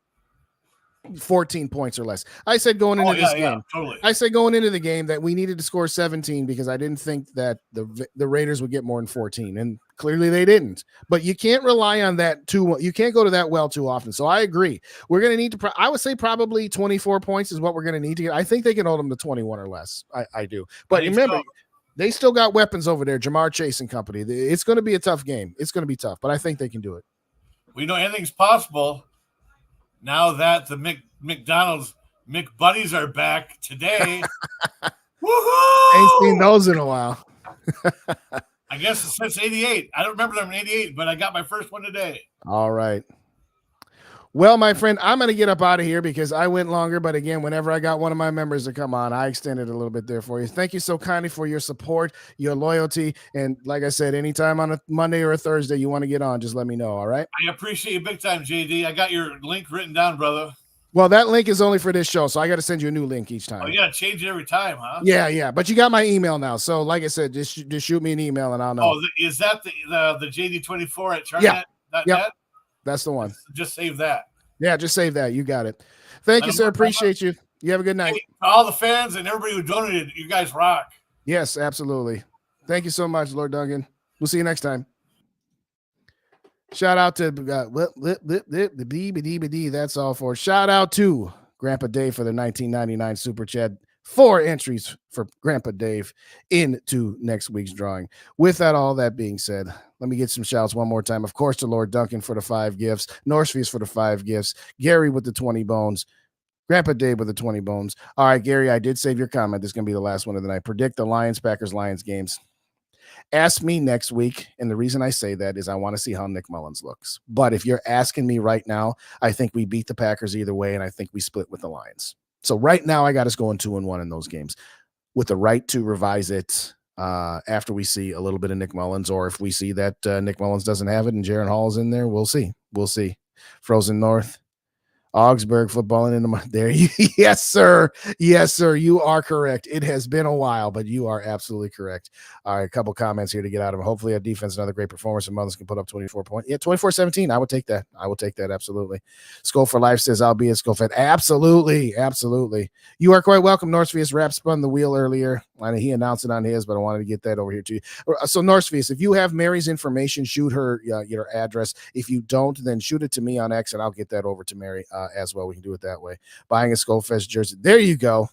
14 points or less. I said going into this game, totally. I said going into the game that we needed to score 17 because I didn't think that the Raiders would get more than 14, and clearly they didn't. But you can't rely on that too. You can't go to that well too often. So I agree. We're going to need to. I would say probably 24 points is what we're going to need to get. I think they can hold them to 21 or less. I do. But remember, they still got weapons over there. Jamar Chase and company. It's going to be a tough game. It's going to be tough, but I think they can do it. We know anything's possible. Now that the McDonald's McBuddies are back today. Ain't seen Woohoo! those in a while. I guess since 88. I don't remember them in 88, but I got my first one today. All right. Well, my friend, I'm going to get up out of here because I went longer. But again, whenever I got one of my members to come on, I extended a little bit there for you. Thank you so kindly for your support, your loyalty. And like I said, anytime on a Monday or a Thursday you want to get on, just let me know. All right. I appreciate you big time, JD. I got your link written down, brother. Well, that link is only for this show, so I got to send you a new link each time. Oh, you got to change it every time, huh? Yeah. But you got my email now. So like I said, just shoot me an email and I'll know. Oh, is that the JD24 at Chartnet? Yeah. That's the one. Just save that. Yeah, just save that. You got it. Thank you, sir. Appreciate you. You have a good night. Hey, all the fans and everybody who donated, you guys rock. Yes, absolutely. Thank you so much, Lord Duncan. We'll see you next time. Shout out to the BBD. That's all for. Shout out to Grandpa Dave for the 1999 Super Chat. 4 entries for Grandpa Dave into next week's drawing. With all that being said, let me get some shouts one more time. Of course, to Lord Duncan for the 5 gifts, Norsefies for the 5 gifts, Gary with the 20 bones, Grandpa Dave with the 20 bones. All right, Gary, I did save your comment. This is going to be the last one of the night. Predict the Lions games. Ask me next week, and the reason I say that is I want to see how Nick Mullins looks. But if you're asking me right now, I think we beat the Packers either way, and I think we split with the Lions. So right now, I got us going 2-1 in those games with the right to revise it after we see a little bit of Nick Mullins, or if we see that Nick Mullins doesn't have it and Jaron Hall's in there, we'll see. Frozen North. Augsburg footballing in the there. Yes, sir. You are correct. It has been a while, but you are absolutely correct. All right, a couple comments here to get out of them. Hopefully, our defense another great performance and Mullins can put up 24 points. Yeah, 24-17. I would take that. Absolutely. SKOL for Life says I'll be a SKOL fan. Absolutely. You are quite welcome. Norsefius Rap spun the wheel earlier. I mean, he announced it on his, but I wanted to get that over here to you. So Norsefius, if you have Mary's information, shoot her your address. If you don't, then shoot it to me on X, and I'll get that over to Mary. As well. We can do it that way. Buying a Skull Fest jersey. There you go.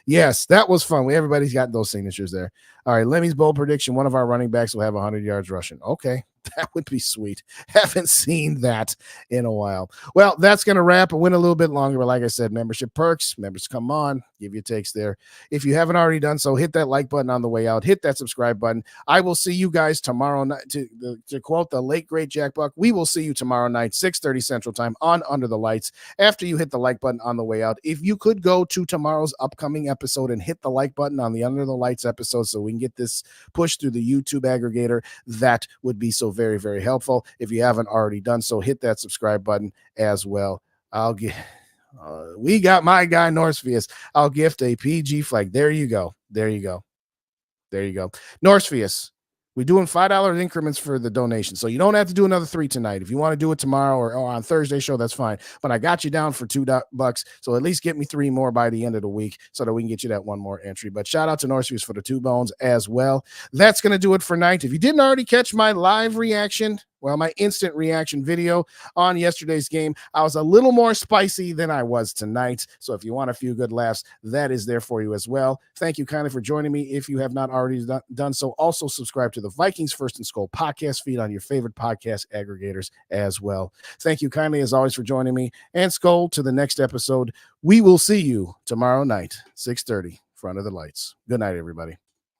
Yes, that was fun. Everybody's got those signatures there. All right, Lemmy's bold prediction. One of our running backs will have 100 yards rushing. Okay, that would be sweet. Haven't seen that in a while. Well, that's going to wrap. It went a little bit longer, but like I said, membership perks. Members come on. Give your takes there. If you haven't already done so, hit that like button on the way out. Hit that subscribe button. I will see you guys tomorrow night. To quote the late, great Jack Buck, we will see you tomorrow night, 6:30 Central Time on Under the Lights. After you hit the like button on the way out, if you could go to tomorrow's upcoming episode and hit the like button on the Under the Lights episode so we can get this pushed through the YouTube aggregator, that would be so very, very helpful. If you haven't already done so, hit that subscribe button as well. I'll get... we got my guy Norsefius. I'll gift a PG flag. There you go. Norsefius, we're doing $5 increments for the donation, so you don't have to do another 3 tonight. If you want to do it tomorrow or on Thursday show, that's fine. But I got you down for $2, so at least get me 3 more by the end of the week so that we can get you that 1 more entry. But shout out to Norsefius for the 2 bones as well. That's going to do it for night. If you didn't already catch my live reaction, my instant reaction video on yesterday's game, I was a little more spicy than I was tonight. So if you want a few good laughs, that is there for you as well. Thank you kindly for joining me. If you have not already done so, also subscribe to the Vikings First and SKOL podcast feed on your favorite podcast aggregators as well. Thank you kindly, as always, for joining me. And SKOL, to the next episode. We will see you tomorrow night, 6:30, front of the lights. Good night, everybody.